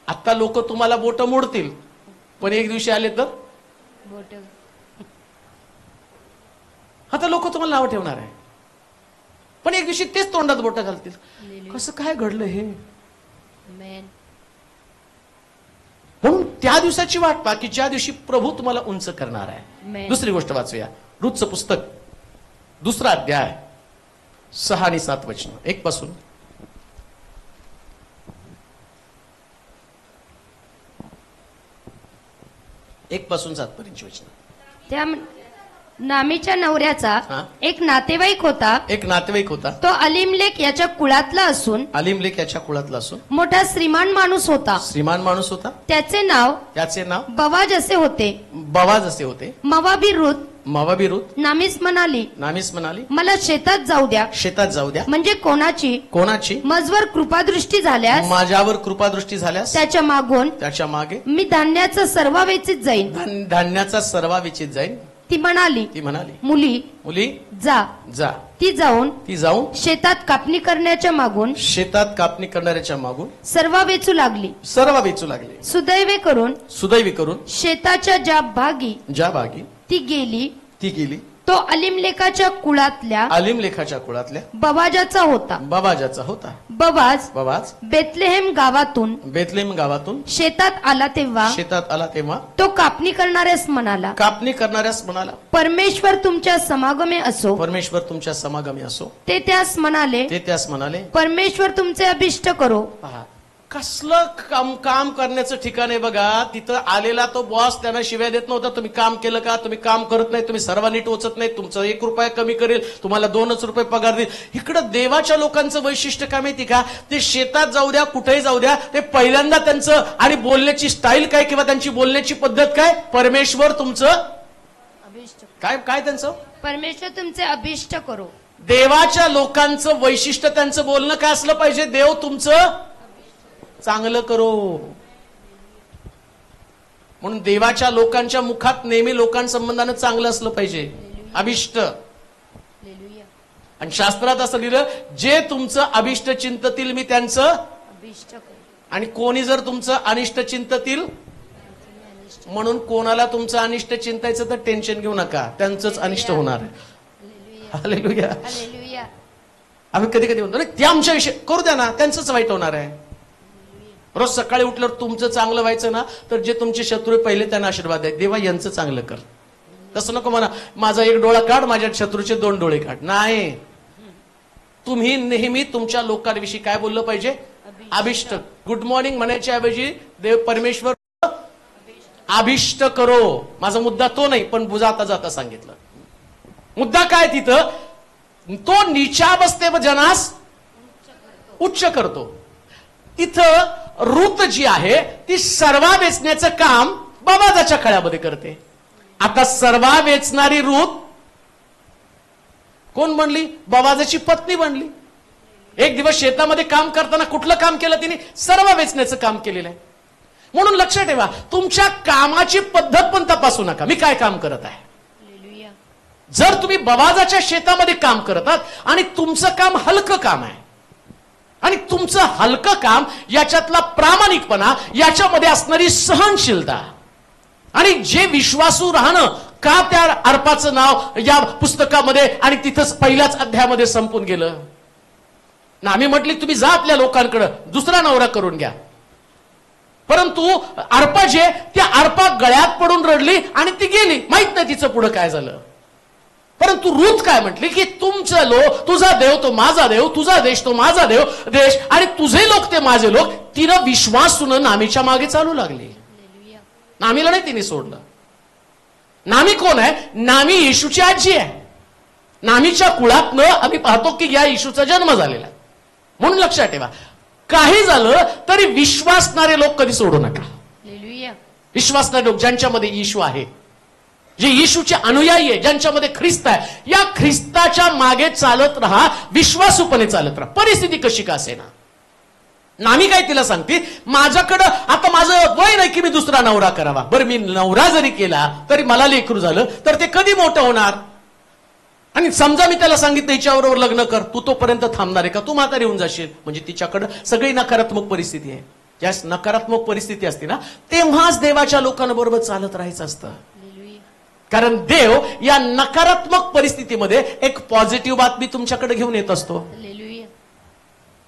आता लोक तुम्हाला बोट मोडतील, पण एक दिवशी आले तर बोट आता लोक तुम्हाला नाव ठेवणार आहे, पण एक दिवशी तेच तोंडात बोट घालतील. कसं काय घडलं हे? मेन म्हणून त्या दिवसाची वाट पहा की ज्या दिवशी प्रभू तुम्हाला उंच करणार आहे. Amen. दुसरी गोष्ट वाचूया, रूथचं पुस्तक 2 अध्याय 6 आणि 7 वचन, 1 पासून. एक पासून 7 पर्यंत वचन. त्या नामीच्या नवऱ्याचा हा. एक नातेवाईक होता. एक नातेवाईक होता, तो अलिमलेक याच्या कुळातला असून अलिमलेक याच्या कुळातला असून मोठा श्रीमान माणूस होता. श्रीमान माणूस होता. त्याचे नाव त्याचे नाव बवाज असे होते. बवाज असे होते. मवाबी रुत मवाबी रूथ नामीस म्हणाली, नामीस म्हणाली, मला शेतात जाऊ द्या. शेतात जाऊ द्या. म्हणजे कोणाची? मजवर कृपादृष्टी झाल्यास माझ्यावर कृपादृष्टी झाल्यास त्याच्या मागून त्याच्या मागे मी धान्याचा सर्वावेचीत जाईन. धान्याचा सर्वा विचित जाईल. ती म्हणाली, मुली मुली जा. ती जाऊन शेतात कापणी करण्याच्या मागून शेतात कापणी करणाऱ्याच्या मागून सर्व वेचू लागली. सुदैवे करून शेताच्या ज्या भागी ती गेली तो अलिमलेकाच्या कुळातल्या बवाजाचा होता. बवाज बेतलेहेम गावातून शेतात आला तेव्हा तो कापणी करणाऱ्यास म्हणाला, परमेश्वर तुमच्या समागमे असो. ते त्यास म्हणाले, परमेश्वर तुमचे अभिष्ट करो. कसलं काम करण्याचं ठिकाण आहे बघा. तिथं आलेला तो बॉस त्यांना शिव्या देत नव्हता, तुम्ही काम केलं का, तुम्ही काम करत नाही, तुम्ही सर्व नीट ओचत नाही, तुमचं 1 रुपया कमी करेल, तुम्हाला 2च रुपये पगार देईल. इकडं देवाच्या लोकांचं वैशिष्ट्य काय माहिती का, ते शेतात जाऊ द्या, कुठेही जाऊ द्या, ते पहिल्यांदा त्यांचं आणि बोलण्याची स्टाईल काय किंवा त्यांची बोलण्याची पद्धत काय, परमेश्वर तुमचं अभिष्ट काय त्यांचं, परमेश्वर तुमचे अभिष्ट करो. देवाच्या लोकांचं वैशिष्ट्य त्यांचं बोलणं काय असलं पाहिजे, देव तुमचं चांगलं करो. म्हणून देवाच्या लोकांच्या मुखात नेहमी लोकांसंबंधानं चांगलं असलं पाहिजे, अभिष्ट. आणि शास्त्रात असं लिहिलं, जे तुमचं अभिष्ट चिंततील मी त्यांचं अभिष्ट करो. आणि कोणी जर तुमचं अनिष्ट चिंततील, म्हणून कोणाला तुमचं अनिष्ट चिंतायचं तर टेन्शन घेऊ नका, त्यांचंच अनिष्ट होणार आहे. हालेलुया. हालेलुया. आम्ही कधी कधी म्हणतो ते आमच्या विषय करू द्या ना, त्यांचंच वाईट होणार आहे. रोज सकाळी उठल्यावर तुमचं चांगलं व्हायचं ना, तर जे तुमचे शत्रू पहिले त्यांना आशीर्वाद आहे, देवा यांचं चांगलं कर. तसं नको म्हणा, माझा 1 डोळा काढ, माझ्या शत्रूचे 2 डोळे काढ. नाही, तुम्ही नेहमी तुमच्या लोकांविषयी काय बोललं पाहिजे, अभिष्ट. गुड मॉर्निंग म्हणायच्या ऐवजी देव परमेश्वर अभिष्ट करो. माझा मुद्दा तो नाही, पण जाता जाता सांगितलं. मुद्दा काय तिथं, तो नीचावस्थे जनास उच्च करतो. तिथं रूत जी आहे ती सर्वा वेचण्याचं काम बवाजाच्या खळ्यामध्ये करते. आता सर्वा वेचणारी रूत कोण बनली, बवाजाची पत्नी बनली. एक दिवस शेतामध्ये काम करताना कुठलं काम केलं तिने, सर्व वेचण्याचं काम केलेलं आहे. म्हणून लक्षात ठेवा, तुमच्या कामाची पद्धत पण तपासू नका, मी काय काम करत आहे. जर तुम्ही बवाजाच्या शेतामध्ये काम करत आहात आणि तुमचं काम हलकं काम आहे आणि तुमचं हलकं काम, याच्यातला प्रामाणिकपणा, याच्यामध्ये असणारी सहनशीलता आणि जे विश्वासू राहणं, का त्या अर्पाचं नाव या पुस्तकामध्ये आणि तिथंच पहिल्याच अध्यायामध्ये संपून गेलं ना. आम्ही म्हटली तुम्ही जा आपल्या लोकांकडे, दुसरा नवरा करून घ्या. परंतु अर्पा जे, त्या अर्पा गळ्यात पडून रडली आणि ती गेली, माहित नाही तिचं पुढे काय झालं. परंतु रूथ काय म्हटली की तुमचं लोक, तुझा देव तो माझा देव, तुझा देश तो माझा देश आणि तुझे लोक ते माझे लोक. तिनं विश्वासून नामीच्या मागे चालू लागली. नामीला नाही तिने सोडलं. नामी कोण आहे, नामी येशूची आजी आहे. नामीच्या कुळातनं आम्ही पाहतो की या येशूचा जन्म झालेला. म्हणून लक्षात ठेवा, काही झालं तरी विश्वासणारे लोक कधी सोडू नका. विश्वासणारे लोक ज्यांच्यामध्ये येशू आहे, जे येशूचे अनुयायी आहे, ज्यांच्यामध्ये ख्रिस्त आहे, या ख्रिस्ताच्या मागे चालत राहा, विश्वासूपणे चालत राहा, परिस्थिती कशी का असेना. नामी काय तिला सांगते, माझ्याकडं आता माझं वय नाही की मी दुसरा नवरा करावा. बरं, मी नवरा जरी केला तरी मला लेकरू झालं तर ते कधी मोठं होणार. आणि समजा मी त्याला सांगितलं हिच्याबरोबर लग्न कर, तू तोपर्यंत थांबणार आहे का, तू म्हातारी होऊन जाशील. म्हणजे तिच्याकडं सगळी नकारात्मक परिस्थिती आहे. ज्यास नकारात्मक परिस्थिती असते ना, तेव्हाच देवाच्या लोकांबरोबर चालत राहायचं असतं. कारण देव या नकारात्मक परिस्थितीमध्ये एक पॉझिटिव्ह बातमी तुमच्याकडे घेऊन येत असतो.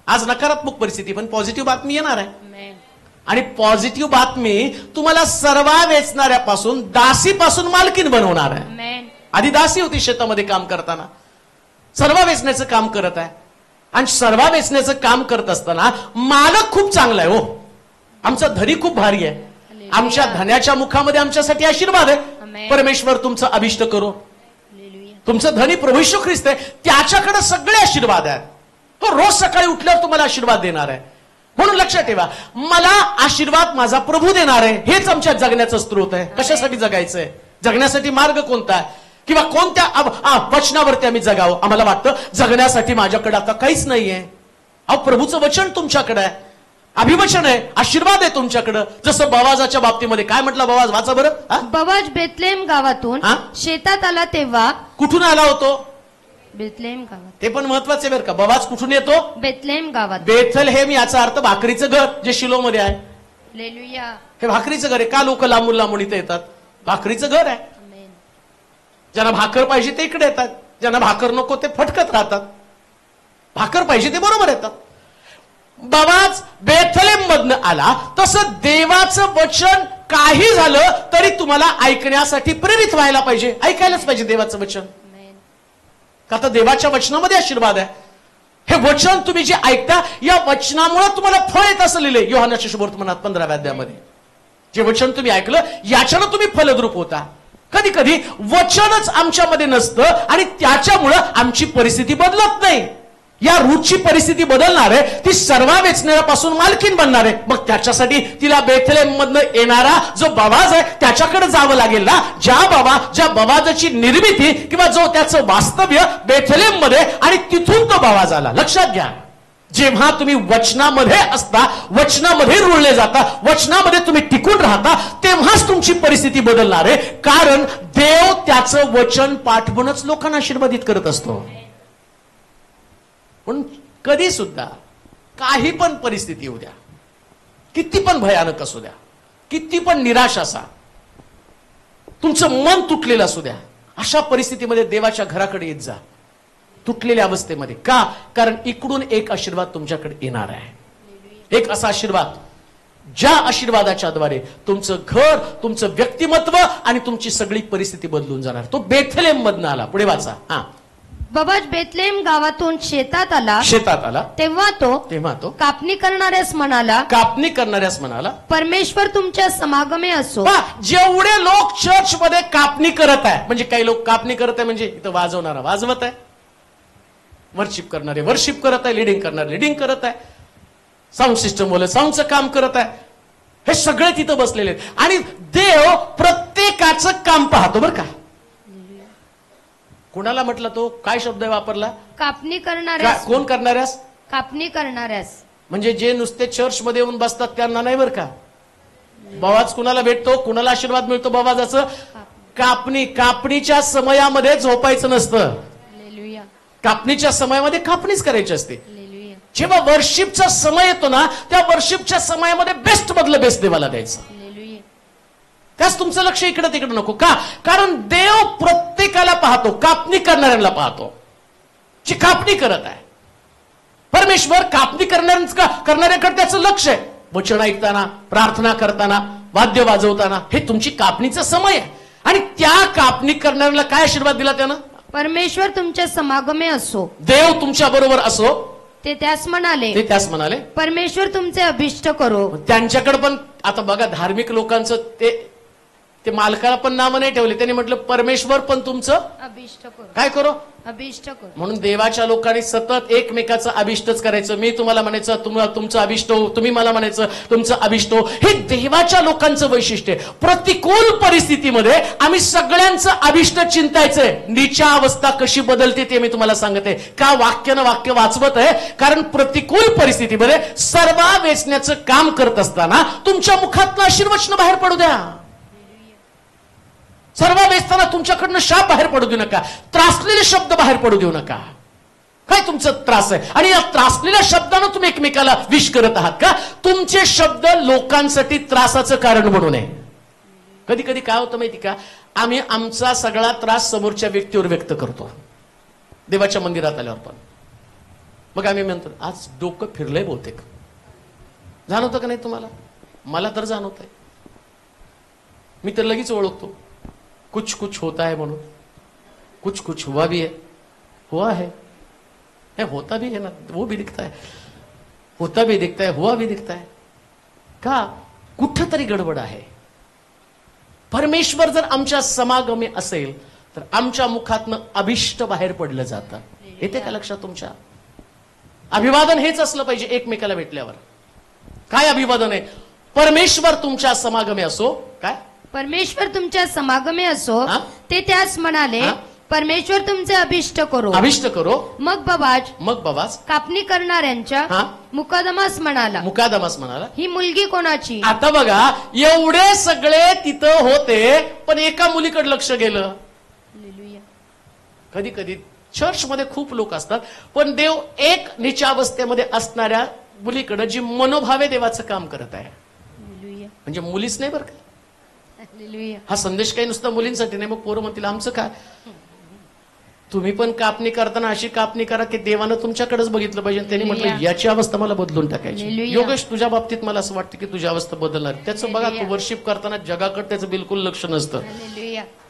आज नकारात्मक परिस्थिती, पण पॉझिटिव्ह बातमी येणार आहे. आणि पॉझिटिव्ह बातमी तुम्हाला सर्वा वेचणाऱ्यापासून, दासीपासून मालकीन बनवणार आहे. आधी दासी होती शेतामध्ये काम करताना, सर्वा वेचण्याचं काम करत आहे. आणि सर्वा वेचण्याचं काम करत असताना मालक खूप चांगला आहे. हो, आमचा धनी खूप भारी आहे. आमच्या धन्याच्या मुखामध्ये आमच्यासाठी आशीर्वाद आहे. परमेश्वर तुमचं अभिष्ट करो. तुमचं धनी प्रभू येशू ख्रिस्त आहे, त्याच्याकडे सगळे आशीर्वाद आहेत. तो रोज सकाळी उठल्यावर तुम्हाला आशीर्वाद देणार आहे. म्हणून लक्षात ठेवा, मला आशीर्वाद माझा प्रभू देणार आहे. हेच आमच्या जगण्याचं स्रोत आहे. कशासाठी जगायचंय? जगण्यासाठी मार्ग कोणता आहे किंवा कोणत्या वचनावरती आम्ही जगावं? आम्हाला वाटतं जगण्यासाठी माझ्याकडे आता काहीच नाहीये. अहो, प्रभूचं वचन तुमच्याकडे आहे, अभिवचन आहे, आशीर्वाद आहे तुमच्याकडं. जसं बवाजाच्या बाबतीमध्ये काय म्हटलं? बवाज वाचा बरं. बवाज बेतलेम गावातून शेतात आला तेव्हा. कुठून आला होतो? बेतलेम गावात. ते पण महत्वाचे बरं का. बवाज कुठून येतो? बेतलेम गावात. बेथलहेम याचा अर्थ भाकरीचं घर, जे शिलोमध्ये आहे. हालेलुया. हे भाकरीचं घर आहे. का लोक लांबून लांबून इथे येतात? भाकरीचं घर आहे. ज्यांना भाकर पाहिजे ते इकडे येतात, ज्यांना भाकर नको ते फटकत राहतात. भाकर पाहिजे ते बरोबर येतात. बवाज बेथलेम मधनं आला. तसं देवाचं वचन काही झालं तरी तुम्हाला ऐकण्यासाठी प्रेरित व्हायला पाहिजे. ऐकायलाच पाहिजे देवाचं वचन. का तर देवाच्या वचनामध्ये आशीर्वाद आहे. हे वचन तुम्ही जे ऐकता, या वचनामुळे तुम्हाला फळ येत असं लिहिलंय योहानाच्या शुभवर्तमानात 15व्या अध्यायामध्ये. जे वचन तुम्ही ऐकलं याच्यानं तुम्ही फलद्रूप होता. कधी कधी वचनच आमच्यामध्ये नसतं आणि त्याच्यामुळं आमची परिस्थिती बदलत नाही. या रूटची परिस्थिती बदलणार आहे. ती सर्वा वेचणाऱ्यापासून मालकीन बनणार आहे. मग त्याच्यासाठी तिला बेथलेम मधनं येणारा जो बवाज आहे त्याच्याकडे जावं लागेल ना. ज्या बवाजाची निर्मिती किंवा जो त्याचं वास्तव्य बेथलेम मध्ये, आणि तिथून तो बवाज आला. लक्षात घ्या, जेव्हा तुम्ही वचनामध्ये असता, वचनामध्ये रुळले जाता, वचनामध्ये तुम्ही टिकून राहता, तेव्हाच तुमची परिस्थिती बदलणार आहे. कारण देव त्याचं वचन पाठवूनच लोकांना आशीर्वादित करत असतो. पण कधी सुद्धा काही पण परिस्थिती येऊ द्या, किती पण भयानक असू द्या, किती पण निराश असा, तुमचं मन तुटलेलं असू द्या, अशा परिस्थितीमध्ये देवाच्या घराकडे येत जा. तुटलेल्या अवस्थेमध्ये का? कारण इकडून एक आशीर्वाद तुमच्याकडे येणार आहे. एक असा आशीर्वाद, ज्या आशीर्वादाच्या द्वारे तुमचं घर, तुमचं व्यक्तिमत्व आणि तुमची सगळी परिस्थिती बदलून जाणार. तो बेथलेम मधनं आला. पुढे वाचा. बवाज बेतलेम गावातून शेतात आला. तेव्हा तो कापणी करणाऱ्यास म्हणाला, परमेश्वर तुमच्या समागमे असो. जेवढे लोक चर्च मध्ये कापणी करत आहे, म्हणजे काही लोक कापणी करत आहे म्हणजे इथं वाजवणारा वाजवत आहे, वर्शिप करणारे वर्शिप करत आहे, लिडिंग करणारे लिडिंग करत आहे, साऊंड सिस्टम बोल साऊंडचं काम करत आहे. हे सगळे तिथं बसलेले आहेत. आणि देव प्रत्येकाचं काम पाहतो बरं का. कुणाला म्हटलं? तो काय शब्द वापरला? कापणी करणाऱ्यास. कोण करणाऱ्यास? कापणी करणाऱ्यास. म्हणजे जे नुसते चर्च मध्ये येऊन बसतात त्यांना नाही बरं का. बवाज कुणाला भेटतो? कुणाला आशीर्वाद मिळतो बवाजाचं? कापणीच्या समयामध्ये झोपायचं नसतं. कापणीच्या समयामध्ये कापणीच करायची असते. जेव्हा वर्शिपचा समय येतो ना, त्या वर्शिपच्या समयामध्ये बेस्ट मधलं बेस्ट देवाला द्यायचं. त्यास तुमचं लक्ष इकडे तिकडे नको. का? कारण देव प्रत्येकाला पाहतो, कापणी करणाऱ्यांना पाहतो, जी कापणी करत आहे. परमेश्वर कापणी करणाऱ्याकडे त्याचं लक्ष आहे. वचन ऐकताना, प्रार्थना करताना, वाद्य वाजवताना, हे तुमची कापणीचा समय आहे. आणि त्या कापणी करणाऱ्याला काय आशीर्वाद दिला त्यानं? परमेश्वर तुमच्या समागमे असो. देव तुमच्या बरोबर असो. ते त्यास म्हणाले, परमेश्वर तुमचे अभिष्ट करो. त्यांच्याकडे पण आता बघा, धार्मिक लोकांचं ते मालकाला पण नाव नाही ठेवले. त्यांनी म्हटलं परमेश्वर पण तुमचं अभिष्ट करो. काय करो? अभिष्ट करो. म्हणून देवाच्या लोकांनी सतत एकमेकाचं अभिष्टच करायचं. मी तुम्हाला म्हणायचं तुमचं अभिष्ट हो, तुम्ही मला म्हणायचं तुमचं अभिष्ट हो. हे देवाच्या लोकांचं वैशिष्ट्य आहे. प्रतिकूल परिस्थितीमध्ये आम्ही सगळ्यांचं अभिष्ट चिंतायचंय. नीचा अवस्था कशी बदलते ते मी तुम्हाला सांगते. का? वाक्यानं वाक्य वाचवत आहे. कारण प्रतिकूल परिस्थितीमध्ये सर्वा वेचण्याचं काम करत असताना तुमच्या मुखातनं आशीर्वचन बाहेर पडू द्या. सर्व वेचताना तुमच्याकडनं शाप बाहेर पडू देऊ नका, त्रासलेले शब्द बाहेर पडू देऊ नका. काय तुमचं त्रास आहे? आणि या त्रासलेल्या शब्दानं तुम्ही एकमेकाला विष करत आहात का? तुमचे शब्द लोकांसाठी त्रासाचं कारण बनू नये. कधी कधी काय होतं माहिती का, आम्ही आमचा सगळा त्रास समोरच्या व्यक्तीवर व्यक्त करतो देवाच्या मंदिरात आल्यावर. पण मग आम्ही म्हणतो आज डोकं फिरलंय बहुतेक. जाणवतं का नाही तुम्हाला? मला तर जाणवत आहे. मी तर लगेच ओळखतो कुछ कुछ होता है म्हणून. कुछ कुछ हुआ भी है, हुआ है, होता भी है ना, वो भी दिखता है, होता भी दिखता है, हुआ भी दिखता है. का? कुठंतरी गडबड आहे. परमेश्वर जर आमच्या समागमी असेल तर आमच्या मुखातनं अभिष्ट बाहेर पडलं जातं. येते का लक्षात तुमच्या? अभिवादन हेच असलं पाहिजे एकमेकाला भेटल्यावर. काय अभिवादन आहे? परमेश्वर तुमच्या समागमे असो. काय? परमेश्वर तुमच्या समागमे असो. हा? ते त्यास म्हणाले, हा? परमेश्वर तुमचे अभिष्ट करो. अभिष्ट करो. मग बवाज कापणी करणाऱ्यांच्या हा? मुकादमास म्हणाला, मुकादमास म्हणाला, ही मुलगी कोणाची? आता बघा, एवढे सगळे तिथं होते पण एका मुलीकडे लक्ष गेलं. कधी कधी चर्चमध्ये खूप लोक असतात पण देव एक निचावस्थेमध्ये असणाऱ्या मुलीकडे जी मनोभावे देवाचं काम करत आहे. म्हणजे मुलीच नाही बरं का. हा संदेश काही नुसता मुलींसाठी नाही. मग पोरं म्हणतील आमचं काय? तुम्ही पण कापणी करताना अशी कापणी करा की देवानं तुमच्याकडेच बघितलं पाहिजे. त्यांनी म्हटलं याची अवस्था मला बदलून टाकायची. योगेश, तुझ्या बाबतीत मला असं वाटतं की तुझी अवस्था बदलणार. त्याचं बघा, तू वर्शिप करताना जगाकडे त्याचं बिलकुल लक्ष नसतं,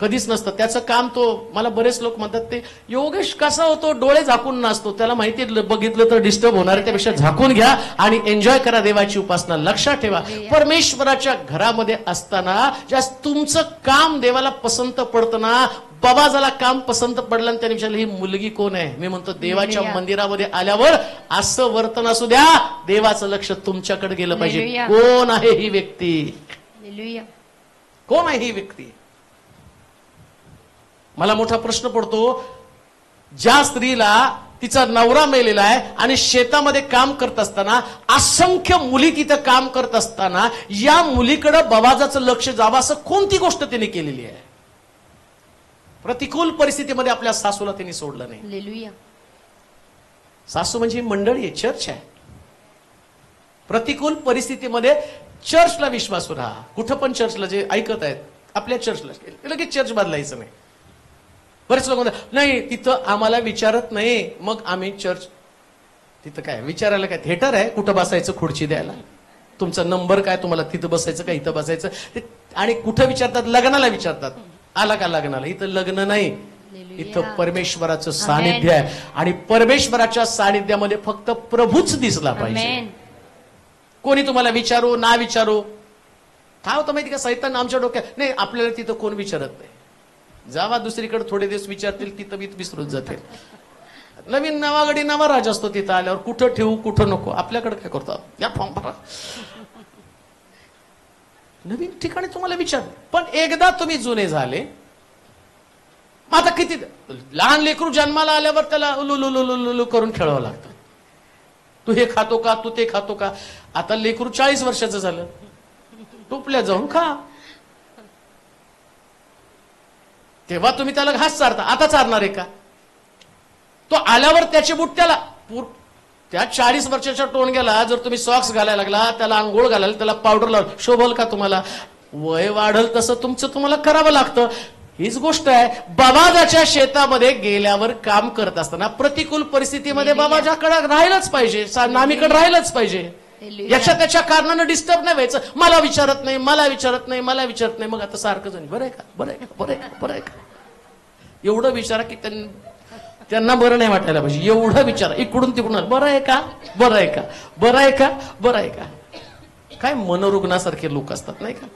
कधीच नसतं. त्याचं काम तो, मला बरेच लोक म्हणतात ते योगेश कसा होतो, डोळे झाकून नाचतो. त्याला माहिती बघितलं तर डिस्टर्ब होणार आहे, त्यापेक्षा झाकून घ्या आणि एन्जॉय करा देवाची उपासना. लक्षात ठेवा, परमेश्वराच्या घरामध्ये असताना ज्या तुमचं काम देवाला पसंत पडतं ना, बाबाजाला काम पसंत पडलं आणि त्याने विचारलं ही मुलगी कोण आहे? मी म्हणतो देवाच्या मंदिरामध्ये आल्यावर असं वर्तन असू द्या, देवाचं लक्ष तुमच्याकडे गेलं पाहिजे. कोण आहे ही व्यक्ती? कोण आहे ही व्यक्ती? मला मोठा प्रश्न पडतो, ज्या स्त्रीला तिचा नवरा मेलेला आहे आणि शेतामध्ये काम करत असताना असंख्य मुली तिथं काम करत असताना या मुलीकडे बाबाजाचं लक्ष जावं असं कोणती गोष्ट त्यांनी केलेली आहे? प्रतिकूल परिस्थितीमध्ये आपल्या सासूला त्यांनी सोडलं नाही. सासू म्हणजे मंडळी आहे, चर्च आहे. प्रतिकूल परिस्थितीमध्ये चर्चला विश्वासू राहा. कुठं पण चर्चला जे ऐकत आहेत आपल्या चर्चला लगेच चर्च बदलायचं नाही. बरेच लोक म्हणतात नाही तिथं आम्हाला विचारत नाही मग आम्ही चर्च. तिथं काय विचारायला? काय थिएटर आहे? कुठं बसायचं खुर्ची द्यायला? तुमचा नंबर काय? तुम्हाला तिथं बसायचं का इथं बसायचं? आणि कुठं विचारतात? लग्नाला विचारतात. आला का लग्नाला? इथं लग्न नाही, इथं परमेश्वराचं सानिध्य आहे आणि परमेश्वराच्या सानिध्यामध्ये फक्त प्रभूच दिसला पाहिजे. कोणी तुम्हाला विचारू ना विचारू, काय होतं माहिती का, सैतान आमच्या डोक्यात नाही आपल्याला तिथं कोण विचारत नाही. जावा दुसरीकडे थोडे दिवस विचारतील, तिथं विसरून जातील. नवीन नवागडी नवा राज असतो, तिथं आल्यावर कुठं ठेवू कुठं नको. आपल्याकडे काय करतो, या फॉर्म भरा. नवीन ठिकाणी तुम्हाला विचार. पण एकदा तुम्ही जुने झाले, आता किती लहान लेकरू जन्माला आल्यावर त्याला लुलू करून खेळावं लागतं. तू हे खातो का, तू ते खातो का? आता लेकरू 40 वर्षाचं झालं, टोपल्या जाऊन खा. तेव्हा तुम्ही त्याला घास चारता, आता चारणार आहे का? तो आल्यावर त्याचे बूट त्याला त्या 40 वर्षाच्या टोणग्याला जर तुम्ही सॉक्स घालायला लागला, त्याला आंघोळ घालायला, त्याला पावडर लावलं, शोभल का तुम्हाला? वय वाढल तसं तुमचं तुम्हाला करावं लागतं. हीच गोष्ट आहे. बाबाजाच्या शेतामध्ये गेल्यावर काम करत असताना प्रतिकूल परिस्थितीमध्ये बाबाजाकडे राहिलंच पाहिजे, नामीकडे राहिलंच पाहिजे. याच्या त्याच्या कारणानं डिस्टर्ब नाही व्हायचं. मला विचारत नाही, मला विचारत नाही, मला विचारत नाही. मग आता सारखं जण बरं आहे का, बरं आहे का, बरं आहे का, बरं आहे का, एवढं विचारा की त्यांना बरं नाही वाटायला पाहिजे. एवढं विचारा इकडून तिकडून, बरं आहे का, बरं आहे का, बरं आहे का, बरं आहे का. काय मनोरुग्णासारखे लोक असतात नाही का.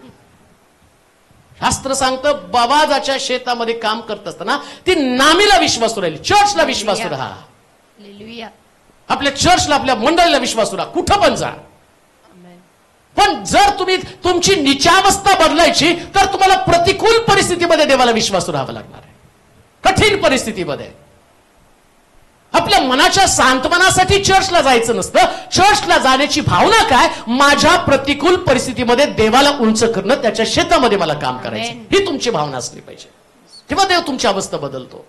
शास्त्र सांगतं बाबाजाच्या शेतामध्ये काम करत असताना ती नामीला विश्वासू राहिली, चर्चला विश्वासू राहा. आपल्या चर्चला, आपल्या मंडळीला विश्वासू राहा, कुठं पण जा. पण जर तुम्ही तुमची निचावस्था बदलायची तर तुम्हाला प्रतिकूल परिस्थितीमध्ये देवाला विश्वासू राहावं लागणार आहे. कठीण परिस्थितीमध्ये आपल्या मनाच्या सांत्वनासाठी चर्चला जायचं नसतं. चर्चला जाण्याची भावना काय? माझ्या प्रतिकूल परिस्थितीमध्ये देवाला उंच करणं, त्याच्या शेतामध्ये मला काम करायचं, ही तुमची भावना असली पाहिजे. तेव्हा देव तुमची अवस्था बदलतो.